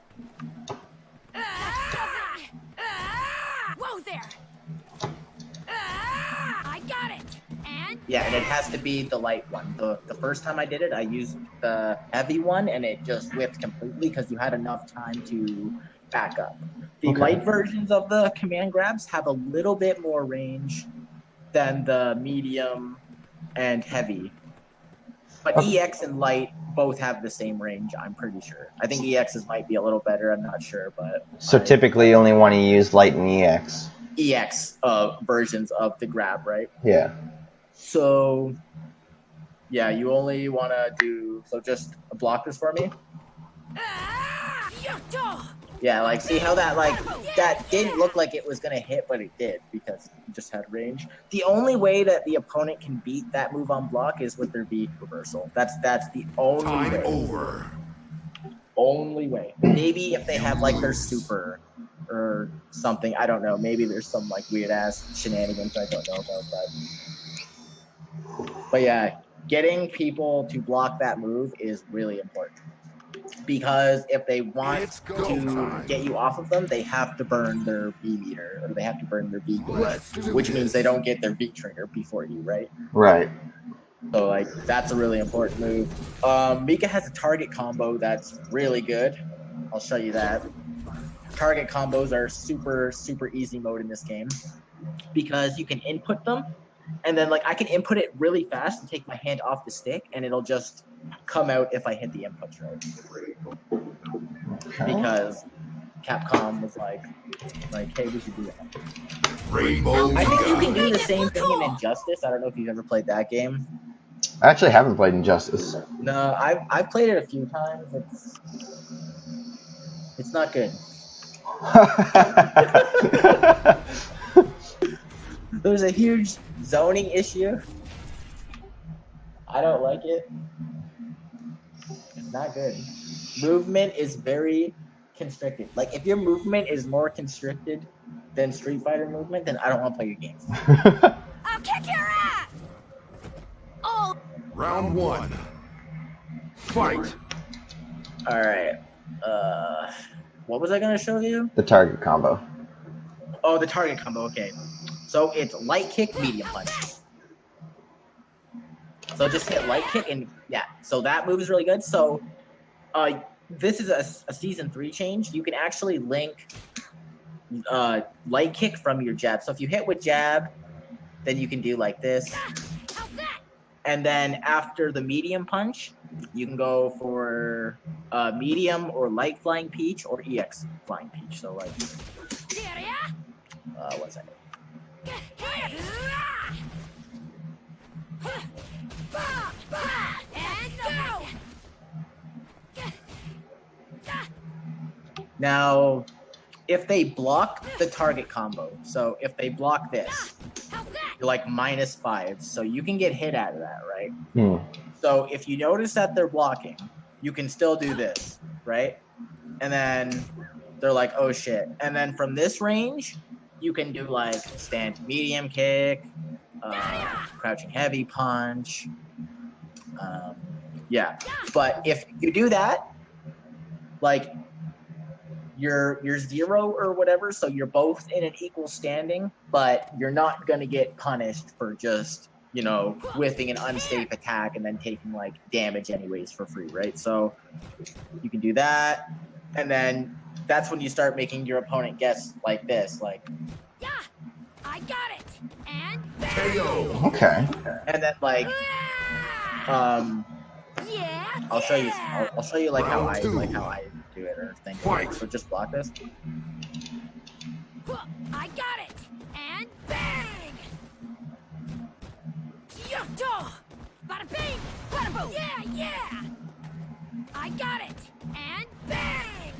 Whoa there! I got it. And yeah, and it has to be the light one. The first time I did it, I used the heavy one, and it just whipped completely because you had enough time to back up. The light versions of the command grabs have a little bit more range than the medium and heavy. But EX and light both have the same range, I'm pretty sure. I think EX's might be a little better, I'm not sure, but... So typically you only want to use light and EX. EX versions of the grab, right? Yeah. So, yeah, you only want to do... So just block this for me. Yeah, like, see how that, like, that didn't look like it was going to hit, but it did, because it just had range. The only way that the opponent can beat that move on block is with their beat reversal. That's the only way. Over. Only way. Maybe if they have, like, their super or something. I don't know. Maybe there's some, like, weird-ass shenanigans I don't know about that. But, yeah, getting people to block that move is really important. Because if they want to get you off of them, they have to burn their V meter, or they have to burn their V gauge, which means they don't get their V trigger before you, right? Right. So, like, that's a really important move. Mika has a target combo that's really good. I'll show you that. Target combos are super, super easy mode in this game because you can input them, and then, like, I can input it really fast and take my hand off the stick, and it'll just come out if I hit the inputs right. Because Capcom was like, hey, we should do that. Rainbow. I think you can do the same thing in Injustice. I don't know if you've ever played that game. I actually haven't played Injustice. No, I've played it a few times. It's not good. There's a huge zoning issue. I don't like it. It's not good. Movement is very constricted. Like, if your movement is more constricted than Street Fighter movement, then I don't want to play your games. I'll kick your ass! Oh! Round 1. Fight. All right. What was I gonna show you? The target combo. Oh, the target combo. Okay. So it's light kick, medium punch. So just hit light kick, and yeah. So that move is really good. So, this is a season 3 change. You can actually link light kick from your jab. So if you hit with jab, then you can do like this. And then after the medium punch, you can go for medium or light flying peach or EX flying peach. So like, what's that? Now, if they block the target combo, so if they block this, How's that? you're like -5, so you can get hit out of that, right? Hmm. So if you notice that they're blocking, you can still do this, right? And then they're like, oh shit. And then from this range, you can do like stand medium kick, crouching heavy punch. Yeah. But if you do that, like you're 0 or whatever, so you're both in an equal standing, but you're not gonna get punished for just, you know, whiffing an unsafe attack and then taking like damage anyways for free, right? So you can do that, and then that's when you start making your opponent guess like this, like, Yeah, I got it. And KO. Okay. and then like yeah. I'll show you. I'll show you like how Round two. I do it or think. Fight. So just block this. I got it. And bang. Yo, bada bing, bada boom. Yeah. I got it. And bang.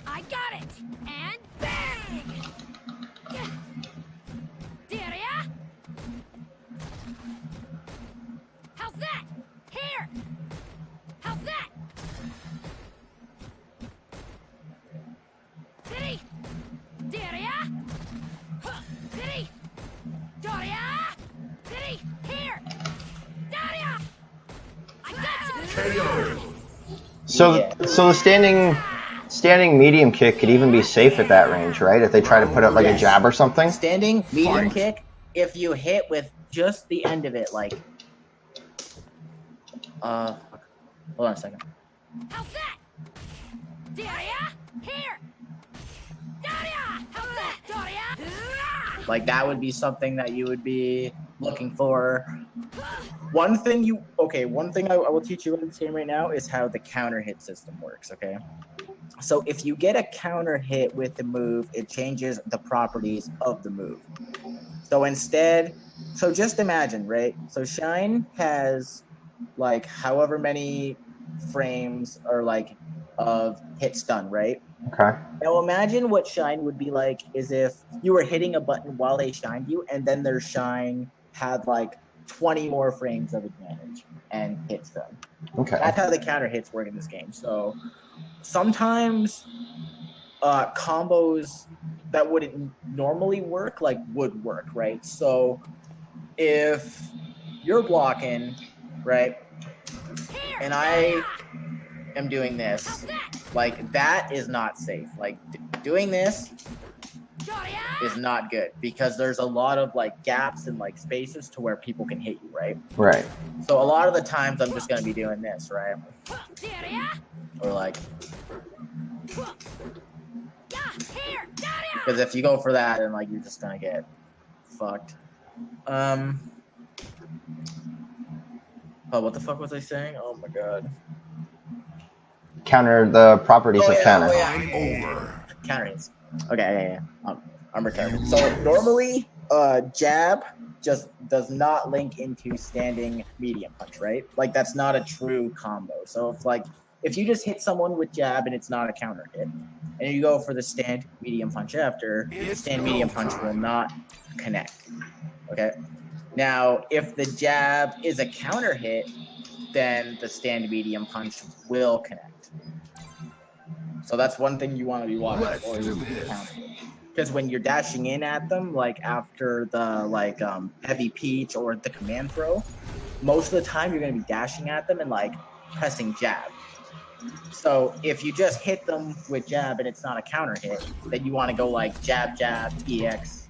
I got it. And bang. Deria. How's that? Here. How's that? Diddy. Deria. Diddy. Doria. Diddy. Here. Daria. I got you. KO. So the standing medium kick could even be safe at that range, right? If they try to put up like a Yes. jab or something. Standing medium Fight. kick. If you hit with just the end of it, like, hold on a second. How's that? Daria. Here. Daria. How's that? Daria. Like that would be something that you would be looking for. One thing I will teach you in this game right now is how the counter hit system works. Okay. So if you get a counter hit with the move, it changes the properties of the move. So just imagine, right? So Shine has like however many frames or like of hit stun, right? Okay. Now imagine what Shine would be like is if you were hitting a button while they shined you, and then their Shine had like 20 more frames of advantage and hit stun. Okay. That's how the counter hits work in this game. So sometimes combos that wouldn't normally work would work, right? So if you're blocking, right, Here. and I am doing this, like that is not safe. Like doing this Daria. is not good because there's a lot of like gaps and like spaces to where people can hit you, right? Right. So a lot of the times I'm just gonna be doing this, right? Daria. Or like, Yeah. Here. Daria. because if you go for that, then like you're just gonna get fucked. Oh, what the fuck was I saying? Oh my god. Counter the properties Oh, of yeah, counter. oh, yeah. Game over. Counter hits. Okay, yeah. I'm retarded. So normally, jab just does not link into standing medium punch, right? Like that's not a true combo. So if you just hit someone with jab and it's not a counter hit, and you go for the stand medium punch after, the stand medium punch will not connect. Okay. Now, if the jab is a counter hit, then the stand medium punch will connect. So that's one thing you want to be watching Let's for. do this. Because when you're dashing in at them, like after the heavy peach or the command throw, most of the time you're going to be dashing at them and like pressing jab. So if you just hit them with jab and it's not a counter hit, then you want to go like jab, jab, EX,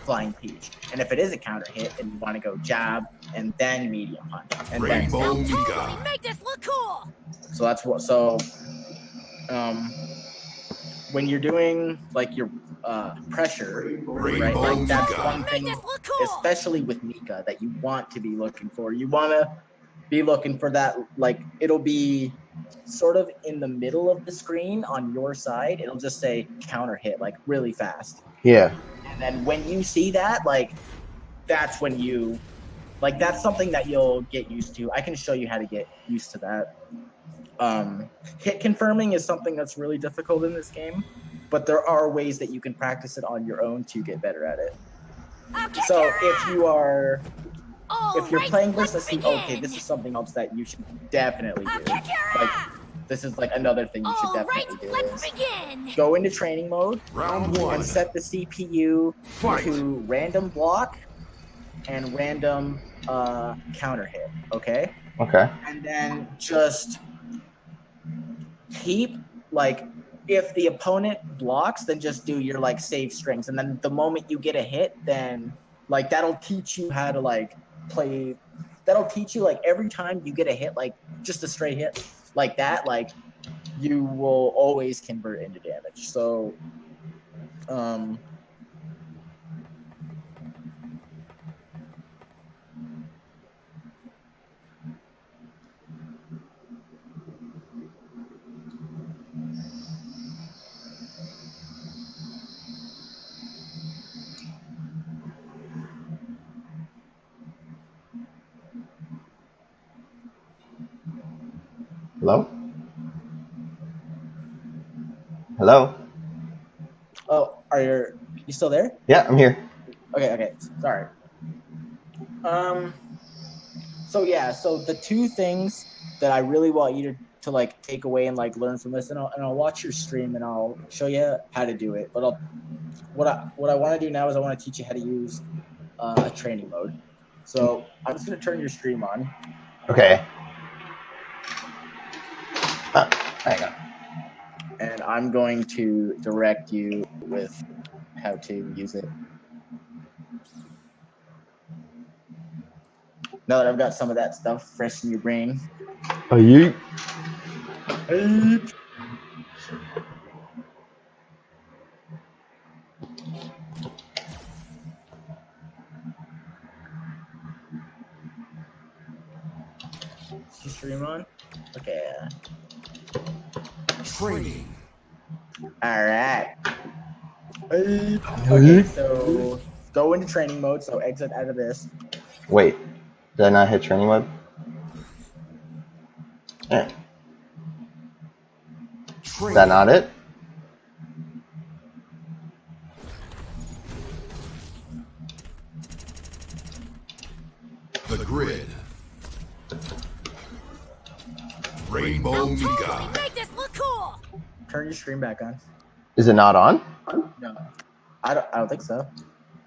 flying peach. And if it is a counter hit, then you want to go jab and then medium punch. And then Rainbow Totally Mika. make this look cool. so that's what. So when you're doing like your pressure, right? Rainbow Like that's Mika. one Make thing, this look cool. especially with Mika, that you want to be looking for. You want to be looking for that. Like it'll be sort of in the middle of the screen on your side. It'll just say counter hit, like really fast. Yeah. And then when you see that, like that's when you Like that's something that you'll get used to. I can show you how to get used to that. Hit confirming is something that's really difficult in this game, but there are ways that you can practice it on your own to get better at it. I'll kick So your if ass! you are, All if you're right, playing let's this, begin. okay, this is something else that you should definitely I'll do. kick your Like ass! this is like another thing you should All right, definitely do. let's Is begin. go into training mode Round one. and set the CPU Fight. to random block and random counter hit. Okay. Okay. And then just keep like if the opponent blocks, then just do your like save strings, and then the moment you get a hit, then like that'll teach you how to like play. That'll teach you like every time you get a hit, like just a straight hit like that, like you will always convert into damage. So Hello? Hello? oh, you still there? Yeah, I'm here. Okay, sorry. So yeah, so the two things that I really want you to like take away and like learn from this, and I'll watch your stream and I'll show you how to do it. But what I want to do now is I want to teach you how to use a training mode. So I'm just gonna turn your stream on. Okay. Hang on. And I'm going to direct you with how to use it. Now that I've got some of that stuff fresh in your brain. Oh, you? Is your stream on? Okay. Training. All right. Okay, so go into training mode. So exit out of this. Wait. Did I not hit training mode? Yeah. Is that not it? The grid. Rainbow I'll Mika. totally make this look cool. Turn your stream back on. Is it not on? No, I don't think so.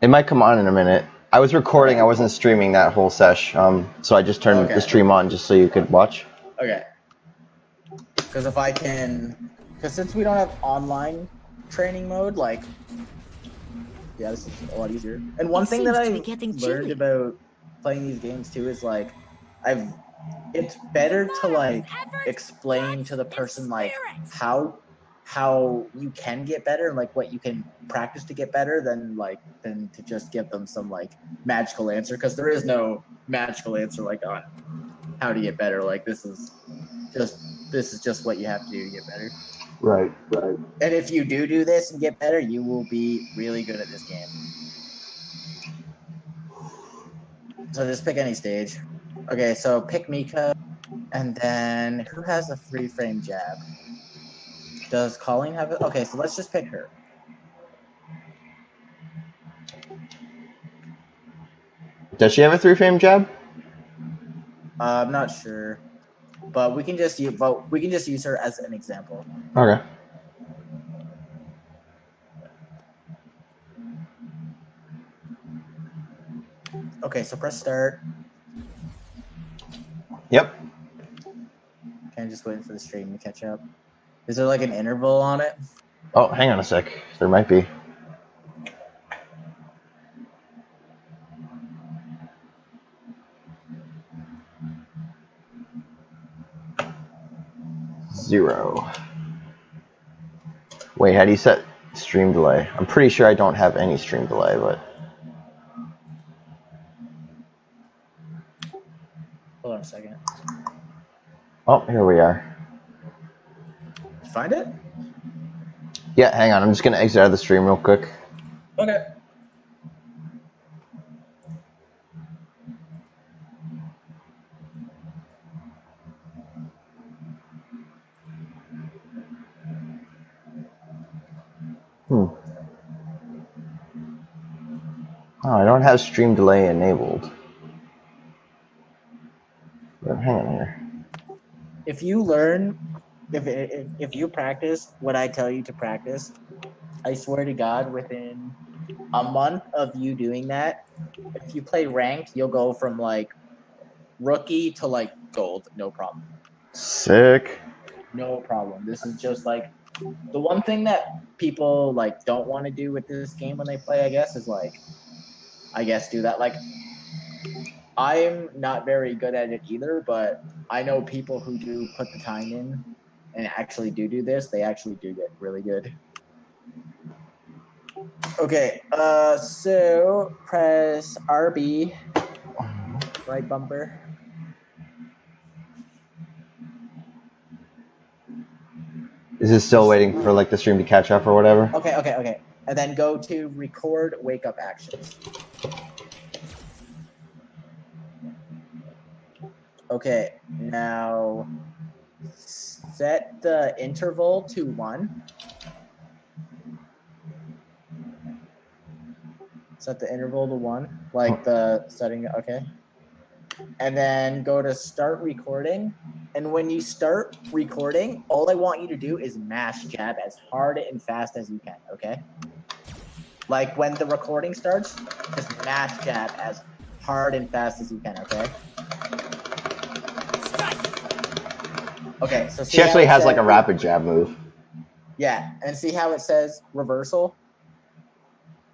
It might come on in a minute. I was recording. I wasn't streaming that whole sesh. So I just turned the stream on just so you could watch. Okay. Because since we don't have online training mode, like, yeah, this is a lot easier. And one thing that I learned about playing these games too is like, it's better to like explain to the person like how you can get better and like what you can practice to get better than to just give them some like magical answer, because there is no magical answer like on how to get better. Like this is just what you have to do to get better. Right. And if you do this and get better, you will be really good at this game. So just pick any stage. Okay, so pick Mika, and then who has a free frame jab? Does Colleen have it? Okay, so let's just pick her. Does she have a 3-frame jab? I'm not sure, but we can just use her as an example. Okay. Okay, so press start. Yep. Kind of just waiting for the stream to catch up. Is there like an interval on it? Oh, hang on a sec. There might be. Zero. Wait, how do you set stream delay? I'm pretty sure I don't have any stream delay, but... Hold on a second. Oh, here we are. Did you find it? Yeah, hang on. I'm just going to exit out of the stream real quick. Okay. Oh, I don't have stream delay enabled. But hang on here. If you learn, if you practice what I tell you to practice, I swear to God, within a month of you doing that, if you play ranked, you'll go from like rookie to like gold, no problem. Sick. No problem. This is just like the one thing that people like don't want to do with this game when they play, I guess, is like do that. Like I'm not very good at it either, but I know people who do put the time in and actually do this. They actually do get really good. Okay, so press RB, right bumper. Is it still waiting for like the stream to catch up or whatever? Okay. And then go to record wake up actions. Okay, now set the interval to 1. Set the interval to 1, like the setting, okay. And then go to start recording. And when you start recording, all I want you to do is mash jab as hard and fast as you can, okay? Like when the recording starts, just mash jab as hard and fast as you can, okay? Okay, so She actually has like a rapid jab move. Yeah, and see how it says reversal?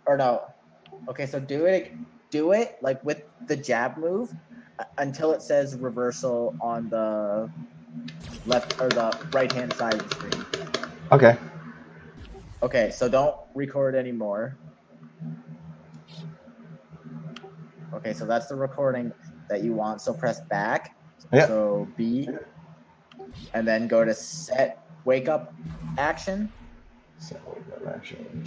Or no. Okay, so do it like with the jab move until it says reversal on the left or the right hand side of the screen. Okay. Okay, so don't record anymore. Okay, so that's the recording that you want. So press back. Yep. So B, and then go to set wake up action. Set wake up action.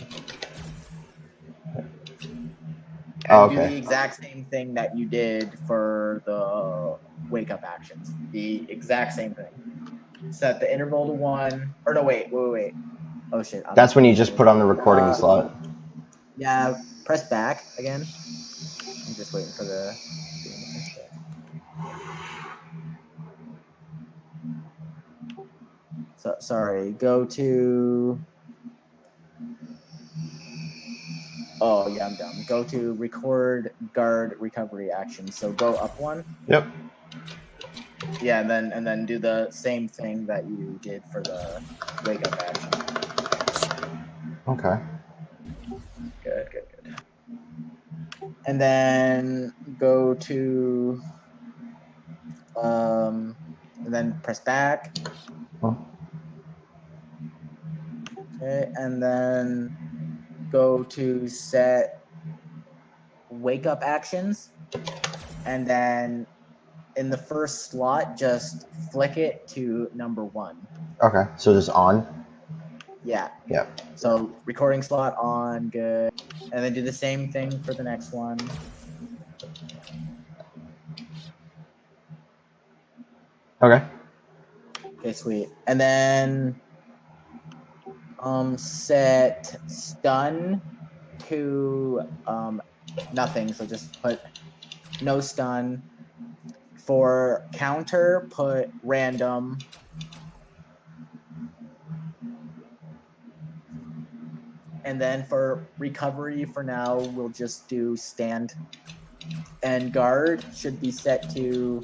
And do the exact same thing that you did for the wake up actions. The exact same thing. Set the interval to 1. Or no, wait. Oh shit. That's when you just put on the recording slot. Yeah, press back again. I'm just waiting for the. So sorry. Go to. Oh yeah, I'm dumb. Go to record guard recovery action. So go up 1. Yep. Yeah, and then do the same thing that you did for the wake up action. Okay. Good. And then go to and then press back. Oh. Okay, and then go to set wake up actions, and then in the first slot just flick it to number 1. Okay, so just on? Yeah. Yeah. So recording slot on, good. And then do the same thing for the next one. Okay. Okay, sweet. And then set stun to nothing. So just put no stun. For counter, put random. And then for recovery, for now, we'll just do stand. And guard should be set to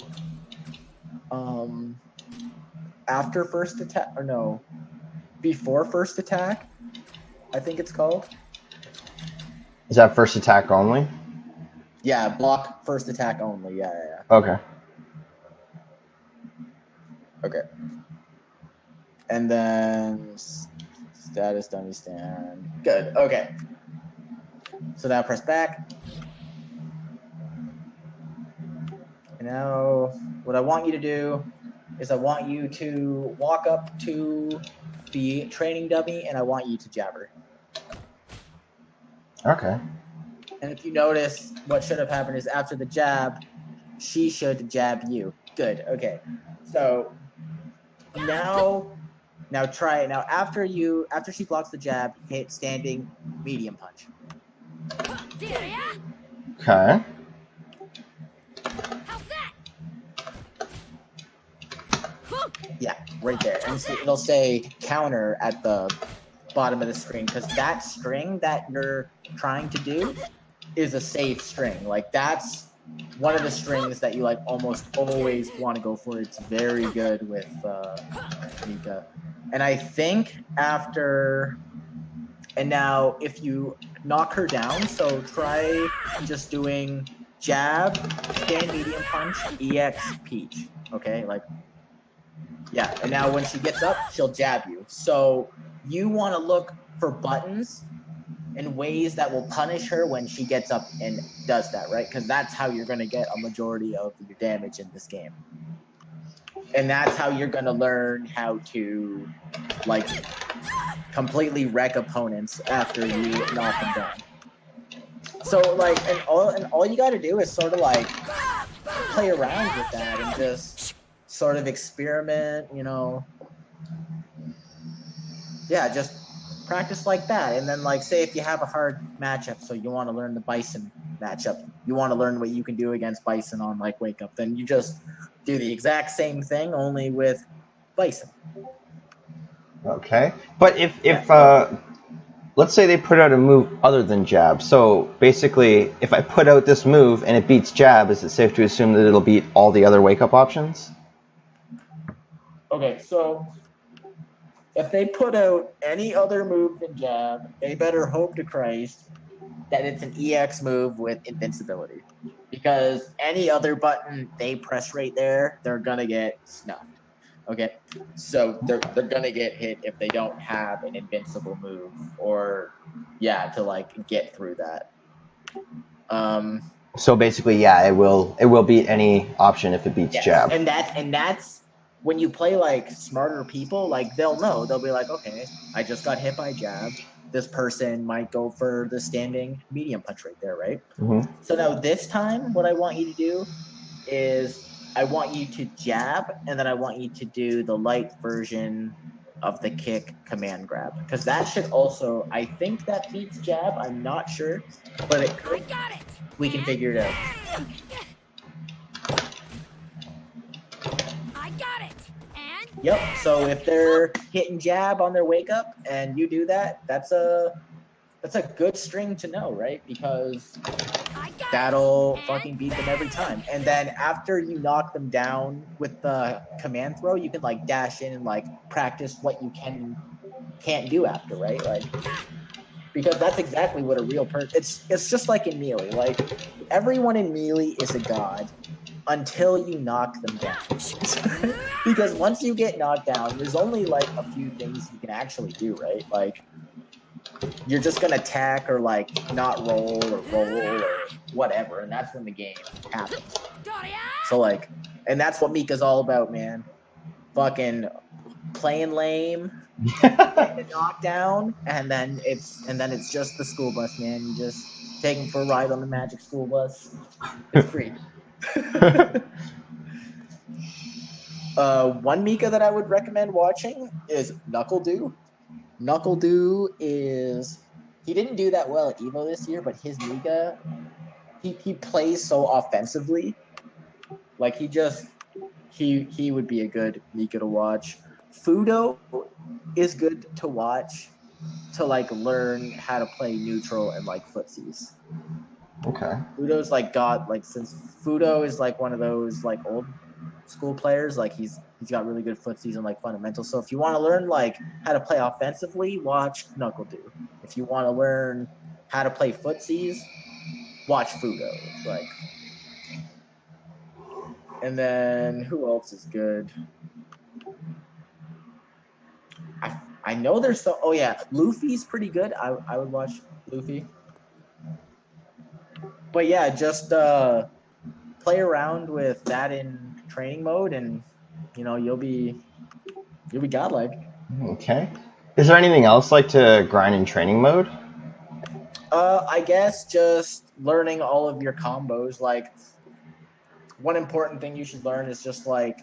after first attack, or no, before first attack, I think it's called. Is that first attack only? Yeah, block first attack only. Yeah. Okay. Okay. And then status dummy stand. Good. Okay. So now press back. And now what I want you to do is I want you to walk up to the training dummy and I want you to jab her. Okay. And if you notice, what should have happened is after the jab, she should jab you. Good. Okay. So now try it. Now after she blocks the jab, hit standing medium punch. Okay. How's that? Yeah, right there. And so it'll say counter at the bottom of the screen because that string that you're trying to do is a safe string. Like that's one of the strings that you like almost always want to go for. It's very good with Mika. And I think after and now if you knock her down, so try just doing jab, stand medium punch, EX peach. Okay, like yeah, and now when she gets up, she'll jab you. So you want to look for buttons and ways that will punish her when she gets up and does that, right? Because that's how you're going to get a majority of your damage in this game. And that's how you're going to learn how to, like, completely wreck opponents after you knock them down. So, like, and all you got to do is sort of, like, play around with that and just sort of experiment, you know. Yeah, just practice like that. And then, like, say if you have a hard matchup, so you want to learn the Bison matchup, you want to learn what you can do against Bison on, like, Wake Up, then you just do the exact same thing, only with Bison. Okay. But if let's say they put out a move other than jab. So basically, if I put out this move and it beats jab, is it safe to assume that it'll beat all the other wake-up options? Okay, so if they put out any other move than jab, they better hope to Christ that it's an EX move with invincibility. Because any other button they press right there, they're going to get snuffed. Okay, so they're gonna get hit if they don't have an invincible move, or yeah, to like get through that. So basically, yeah, it will beat any option if it beats jab. And that's when you play like smarter people, like they'll know. They'll be like, okay, I just got hit by jab. This person might go for the standing medium punch right there, right? Mm-hmm. So now this time, what I want you to do is I want you to jab, and then I want you to do the light version of the kick command grab. Because that should also, I think that beats jab. I'm not sure, but it could. I got it. We can figure it out. I got it. And Yep. So if they're hitting jab on their wake up and you do that, that's a good string to know, right? Because I got that'll it. fucking beat them every time. And then after you knock them down with the command throw, you can like dash in and like practice what you can't do after, right? Like, because that's exactly what a real person. It's just like in Melee. Like everyone in Melee is a god until you knock them down. Because once you get knocked down, there's only like a few things you can actually do, right? Like you're just gonna attack or like not roll or whatever, and that's when the game happens. So like, and that's what Mika's all about, man. Fucking playing lame, getting knocked down, and then it's just the school bus, man. You just take him for a ride on the magic school bus. It's free. One Mika that I would recommend watching is Knuckle Dew. Knuckle Dew he didn't do that well at Evo this year, but his Mika, he plays so offensively. Like he would be a good Mika to watch. Fudo is good to watch to like learn how to play neutral and like footsies. Okay. Fudo's like since Fudo is like one of those like old school players, like he's got really good footsies and like fundamentals. So if you want to learn like how to play offensively, watch Knuckle Dew. If you want to learn how to play footsies, watch Fudo. It's like, and then who else is good? I know there's so. Oh yeah, Luffy's pretty good. I would watch Luffy. But yeah, just play around with that in training mode, and you know you'll be godlike. Okay. Is there anything else like to grind in training mode? I guess just learning all of your combos. Like one important thing you should learn is just like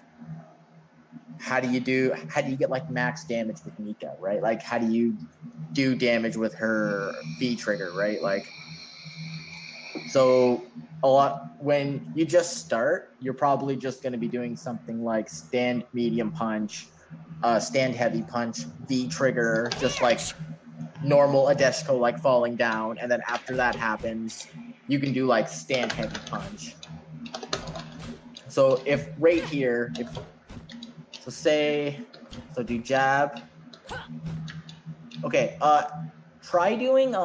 how do you get like max damage with Mika, right? Like how do you do damage with her V trigger, right? Like So when you just start, you're probably just going to be doing something like stand medium punch, stand heavy punch, V trigger, just like normal Adeshko, like falling down. And then after that happens, you can do like stand heavy punch. So if right here, so do jab. Okay, try doing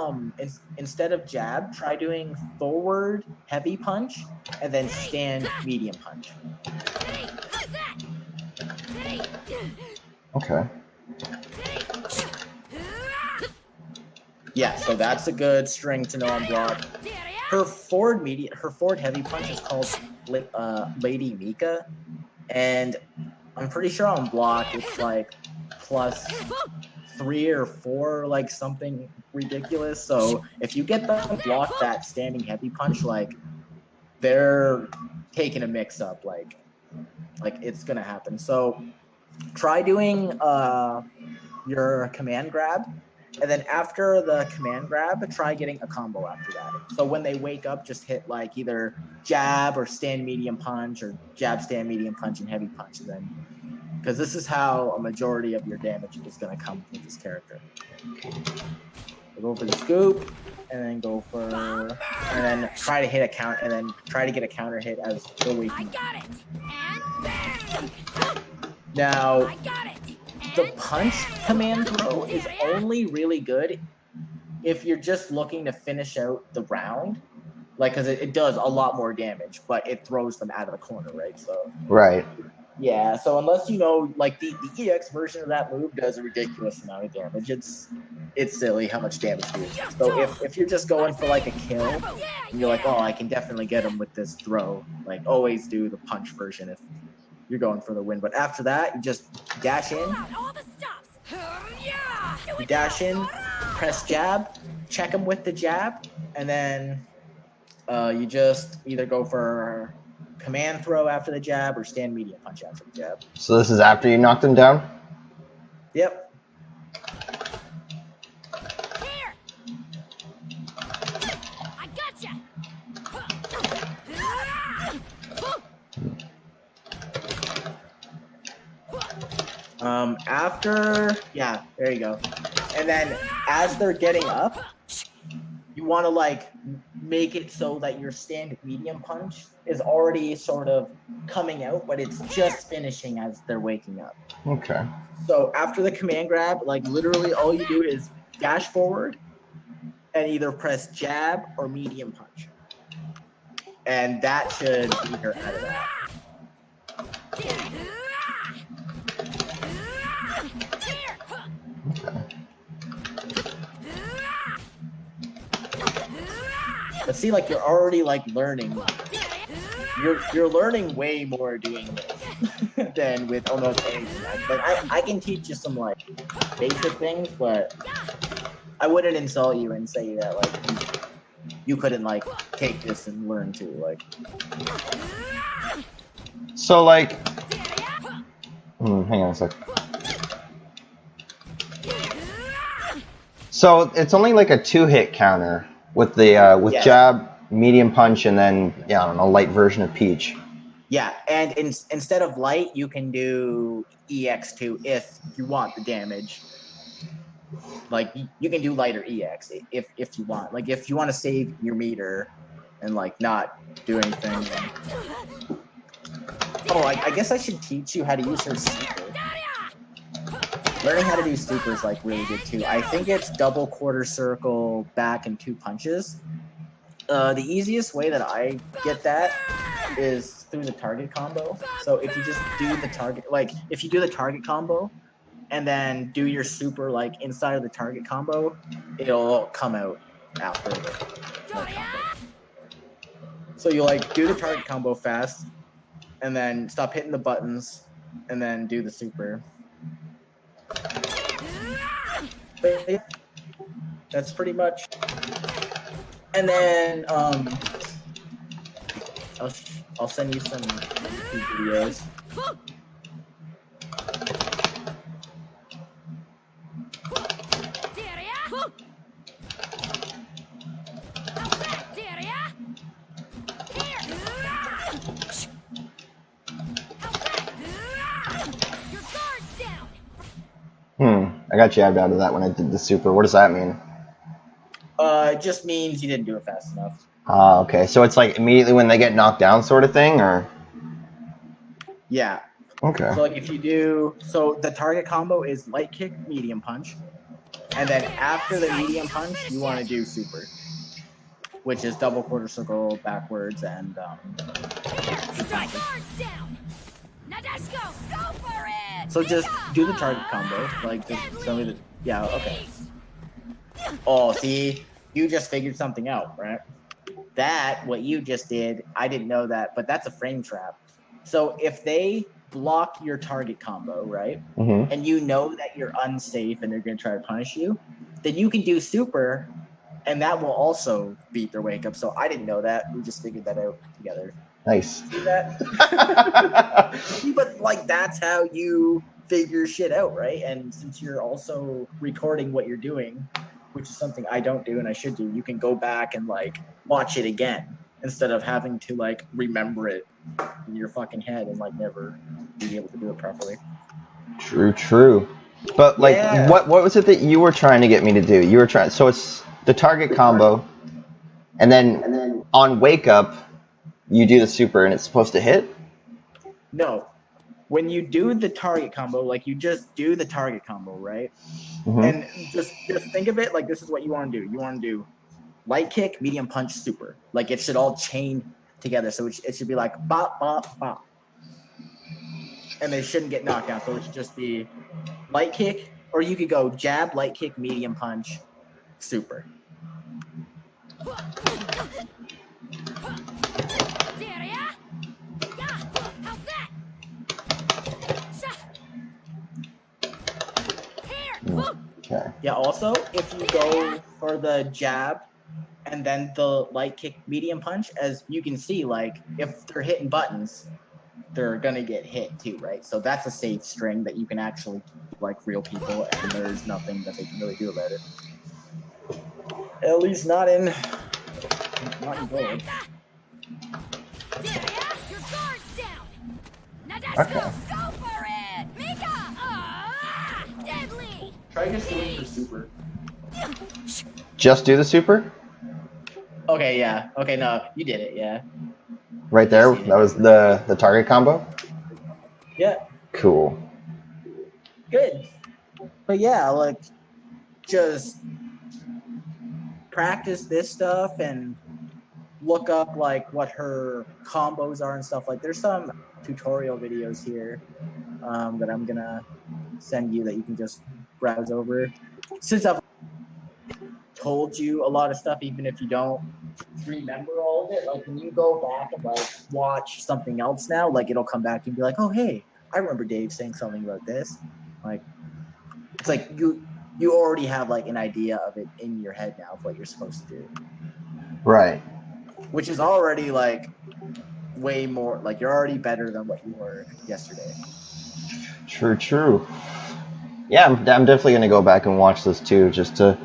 instead of jab, try doing forward heavy punch and then stand medium punch. Okay. Yeah, so that's a good string to know on block. Her forward heavy punch is called R.Mika, and I'm pretty sure on block it's like +3 or 4, like something ridiculous. So if you get them to block that standing heavy punch, like they're taking a mix up, like it's gonna happen. So try doing your command grab, and then after the command grab, try getting a combo after that. So when they wake up, just hit like either jab or stand medium punch, or jab, stand medium punch, and heavy punch. And then, because this is how a majority of your damage is going to come with this character. So go for the scoop, and then and then try to hit a count, and then try to get a counter hit as they're waking up. Now, the punch command throw is only really good if you're just looking to finish out the round, like, because it does a lot more damage, but it throws them out of the corner, right? So Right. yeah, so unless you know, like the EX version of that move does a ridiculous amount of damage. It's silly how much damage it is. So if you're just going for like a kill, and you're like, oh, I can definitely get him with this throw, like always do the punch version if you're going for the win. But after that, you just dash in. You dash in, press jab, check him with the jab, and then you just either go for command throw after the jab or stand medium punch after the jab. So this is after you knocked him down? Yep. Here. I gotcha. Yeah, there you go. And then as they're getting up, you want to like make it so that your stand medium punch is already sort of coming out, but it's just finishing as they're waking up. Okay. So after the command grab, like literally all you do is dash forward and either press jab or medium punch. And that should beat her out of that. But see, like you're already like learning. You're learning way more doing this than with almost anything else. Like I can teach you some like basic things, but I wouldn't insult you and say that like you couldn't like take this and learn too. Like so like hang on a sec. So it's only like a 2-hit counter with the Yes. jab, medium punch, and then yeah, I don't know, light version of Peach. Yeah, and instead of light, you can do EX2 if you want the damage. Like you can do light or EX if you want. Like if you want to save your meter and like not do anything. Then... Oh, I guess I should teach you how to use her super. Learning how to do super is like really good too. I think it's double quarter circle back and 2 punches. The easiest way that I get that is through the target combo. So if you just do the target, like if you do the target combo and then do your super like inside of the target combo, it'll come out after the combo. So you like do the target combo fast and then stop hitting the buttons and then do the super. But yeah, that's pretty much. And then I'll send you some YouTube videos. I got jabbed out of that when I did the super. What does that mean? It just means you didn't do it fast enough. Okay. So it's like immediately when they get knocked down sort of thing, or? Yeah. Okay. So like if you do, so the target combo is light kick, medium punch, and then after the medium punch, you want to do super, which is double quarter circle backwards and Strike guards down. Now let's go. Go for it. so just do the target combo, like just show me the okay. Oh, see, you just figured something out, right? That what you just did, I didn't know that, but that's a frame trap. So if they block your target combo, right? Mm-hmm. And you know that you're unsafe and they're going to try to punish you, then you can do super, and that will also beat their wake up. So I didn't know that. We just figured that out together. Nice. See that? But like that's how you figure shit out, right? And since you're also recording what you're doing, which is something I don't do and I should do, you can go back and like watch it again instead of having to like remember it in your fucking head and like never be able to do it properly. True. But like, Yeah. what was it that you were trying to get me to do? You were trying. So it's the target combo, and then on wake up, you do the super, and it's supposed to hit. No, when you do the target combo, like you just do the target combo, right? Mm-hmm. And just think of it like this is what you want to do. You want to do light kick, medium punch, super. Like it should all chain together. So it should be like bop, bop, bop. And they shouldn't get knocked down. So it should just be light kick, or you could go jab, light kick, medium punch, super. Okay. Yeah, also, if you go for the jab and then the light kick, medium punch, as you can see, like, if they're hitting buttons, they're going to get hit too, right? So that's a safe string that you can actually keep like real people, and there's nothing that they can really do about it. At least not in gold. Okay. Go for it, Mika! Deadly! Try just doing the super. Just do the super? Okay, yeah. Okay, no, you did it, yeah. Right there? That was the target combo? Yeah. Cool. Good. But yeah, like, just practice this stuff and look up, like, what her combos are and stuff. Like, there's some tutorial videos here that I'm going to send you that you can just browse over. Since I've told you a lot of stuff, even if you don't remember all of it, like when you go back and like watch something else now, like it'll come back and be like, oh hey, I remember Dave saying something about this. Like it's like you already have like an idea of it in your head now of what you're supposed to do. Right. Which is already like way more, like you're already better than what you were yesterday. True. Yeah, I'm definitely gonna go back and watch this too, just to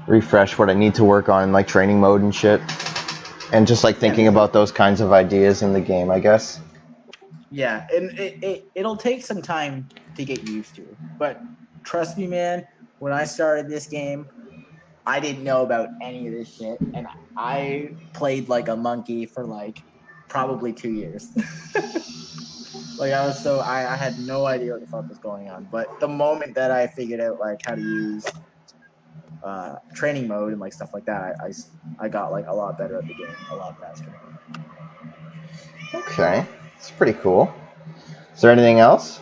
refresh what I need to work on in like training mode and shit, and just like thinking about those kinds of ideas in the game, I guess. Yeah, and it'll take some time to get used to, but trust me, man, when I started this game, I didn't know about any of this shit, and I played like a monkey for like probably 2 years. Like I had no idea what the fuck was going on, but the moment that I figured out like how to use training mode and like stuff like that, I got like a lot better at the game, a lot faster. Okay, it's pretty cool. Is there anything else?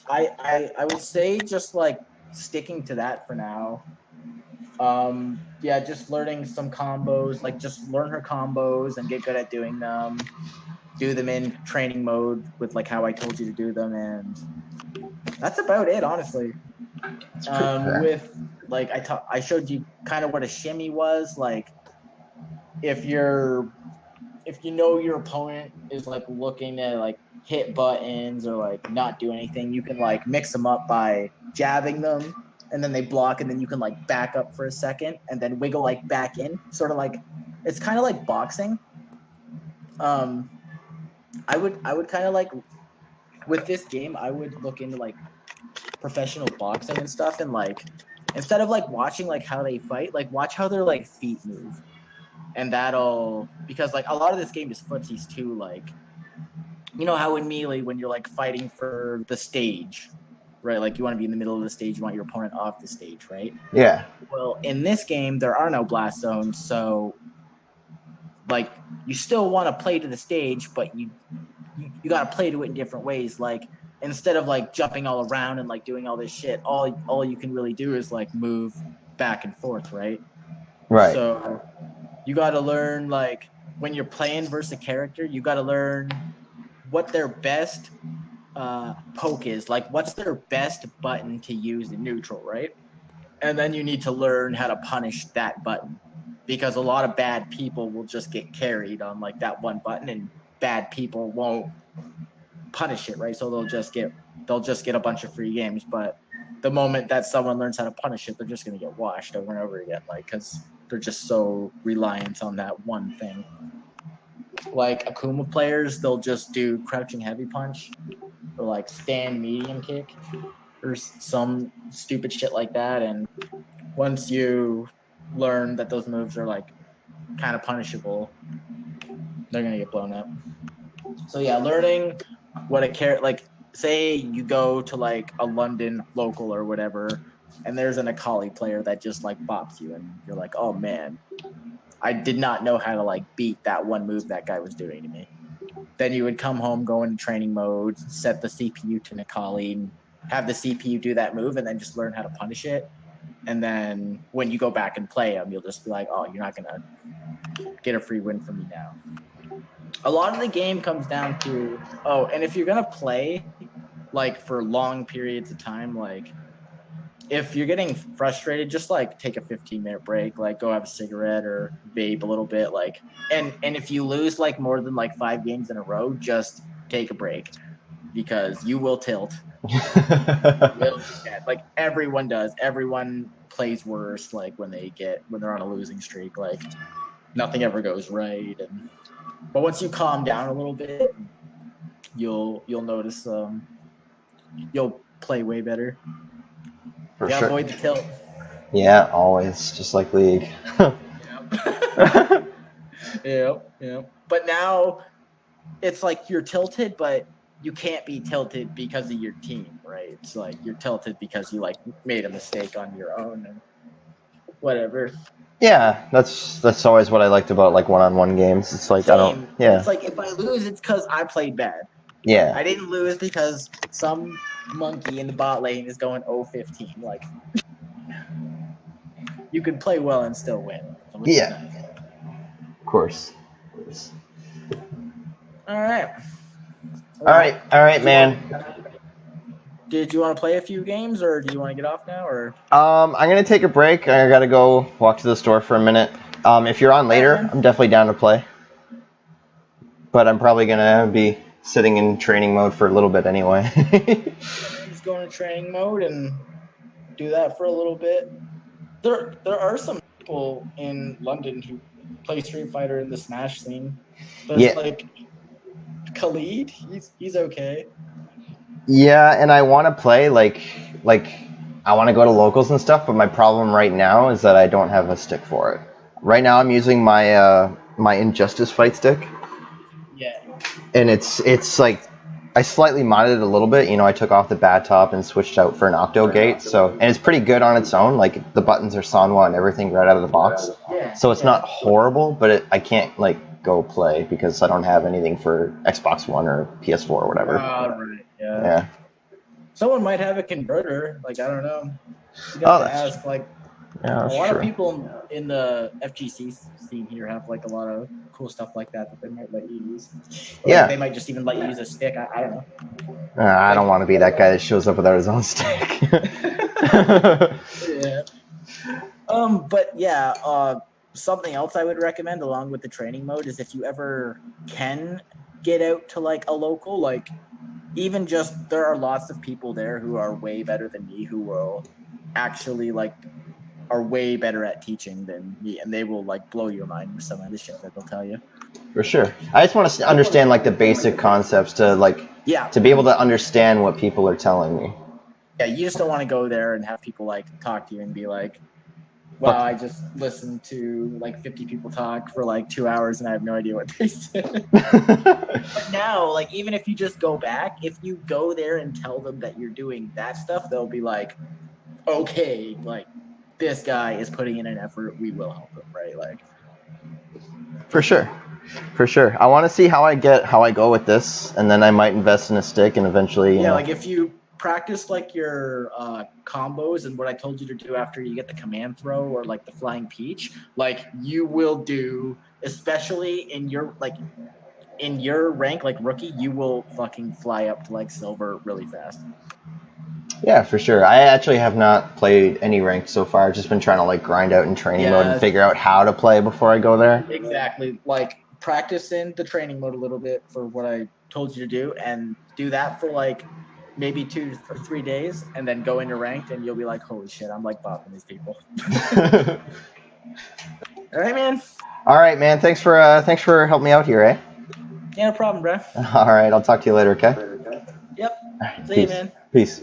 I would say just like sticking to that for now. Yeah, just learning some combos, like just learn her combos and get good at doing them. Do them in training mode with like how I told you to do them, and that's about it, honestly. With like I showed you kind of what a shimmy was. Like if you know your opponent is like looking to like hit buttons or like not do anything, you can like mix them up by jabbing them, and then they block, and then you can like back up for a second and then wiggle like back in, sort of like it's kind of like boxing. I would kind of like with this game, I would look into like professional boxing and stuff, and like instead of like watching like how they fight, like watch how their like feet move, and that'll because like a lot of this game is footsies too. Like you know how in Melee when you're like fighting for the stage, right? Like you want to be in the middle of the stage, you want your opponent off the stage, right? Yeah. Well, in this game there are no blast zones, so like you still want to play to the stage, but you got to play to it in different ways. Like instead of like jumping all around and like doing all this shit, all you can really do is like move back and forth, right? Right. So you got to learn like when you're playing versus a character, you got to learn what their best poke is, like what's their best button to use in neutral, right? And then you need to learn how to punish that button, because a lot of bad people will just get carried on like that one button, and bad people won't punish it, right? So they'll just get a bunch of free games. But the moment that someone learns how to punish it, they're just going to get washed over and over again, like because they're just so reliant on that one thing. Like Akuma players, they'll just do crouching heavy punch or like stand medium kick or some stupid shit like that. And once you learn that those moves are like kind of punishable, they're gonna get blown up. So yeah, learning what a like say you go to like a London local or whatever, and there's an Akali player that just like bops you, and you're like, oh man, I did not know how to like beat that one move that guy was doing to me. Then you would come home, go into training mode, set the CPU to Akali, and have the CPU do that move, and then just learn how to punish it. And then when you go back and play them, you'll just be like, oh, you're not gonna get a free win from me now. A lot of the game comes down to, oh, and if you're gonna play like for long periods of time, like if you're getting frustrated, just like take a 15-minute break, like go have a cigarette or vape a little bit, like and if you lose like more than like 5 games in a row, just take a break, because you will tilt. Like everyone does. Everyone plays worse like when they're on a losing streak, like nothing ever goes right. But once you calm down a little bit, you'll notice you'll play way better. For Yeah, sure. avoid the tilt. Yeah, always, just like League. Yeah. But now it's like you're tilted, but you can't be tilted because of your team, right? It's like you're tilted because you like made a mistake on your own and whatever. Yeah, that's always what I liked about like one-on-one games. It's like Same. Yeah. It's like if I lose, it's because I played bad. Yeah. I didn't lose because some monkey in the bot lane is going 0-15. Like you could play well and still win. Yeah. Of course. All right. All right, man. Did you want to play a few games, or do you want to get off now, or? I'm gonna take a break. I gotta go walk to the store for a minute. If you're on later, I'm definitely down to play. But I'm probably gonna be sitting in training mode for a little bit anyway. Just go into training mode and do that for a little bit. There are some people in London who play Street Fighter in the Smash scene. There's like Khalid. He's okay. Yeah, and I want to play like I want to go to locals and stuff, but my problem right now is that I don't have a stick for it. Right now I'm using my my Injustice fight stick. Yeah. And it's like I slightly modded it a little bit. You know, I took off the bat top and switched out for an Octo Gate. So, and it's pretty good on its own. Like the buttons are Sanwa and everything right out of the box. Yeah. So it's not horrible, but I can't like go play because I don't have anything for Xbox One or PS4 or whatever. Right. Yeah. Someone might have a converter. Like I don't know. You got to ask. Like a lot of people in the FGC scene here have like a lot of cool stuff like that they might let you use. Or yeah. They might just even let you use a stick. I don't know. I don't want to be that guy that shows up without his own stick. Yeah. But yeah, something else I would recommend along with the training mode is if you ever can get out to like a local, like even just there are lots of people there who are way better than me who will actually like are way better at teaching than me, and they will like blow your mind with some of the shit that they'll tell you. For sure. I just want to understand like the basic concepts to like Yeah. To be able to understand what people are telling me. Yeah, you just don't want to go there and have people like talk to you and be like, wow, Fuck. I just listened to like 50 people talk for like 2 hours and I have no idea what they said. But now, like, even if you just go back, if you go there and tell them that you're doing that stuff, they'll be like, okay, like, this guy is putting in an effort. We will help him, right? Like, For sure. For sure. I want to see how I go with this, and then I might invest in a stick and eventually, you know. like if you practice like your combos and what I told you to do after you get the command throw or like the flying peach, like you will do, especially in your rank, like rookie, you will fucking fly up to like silver really fast. Yeah, for sure. I actually have not played any ranked so far. I've just been trying to like grind out in training mode and figure out how to play before I go there. Exactly. Like practice in the training mode a little bit for what I told you to do, and do that for like maybe 2 or 3 days, and then go into ranked, and you'll be like, holy shit, I'm like bopping these people. All right, man. All right, man. Thanks for helping me out here, eh? Yeah, no problem, bro. All right, I'll talk to you later, okay? Yep. All right, See you, peace. man. Peace.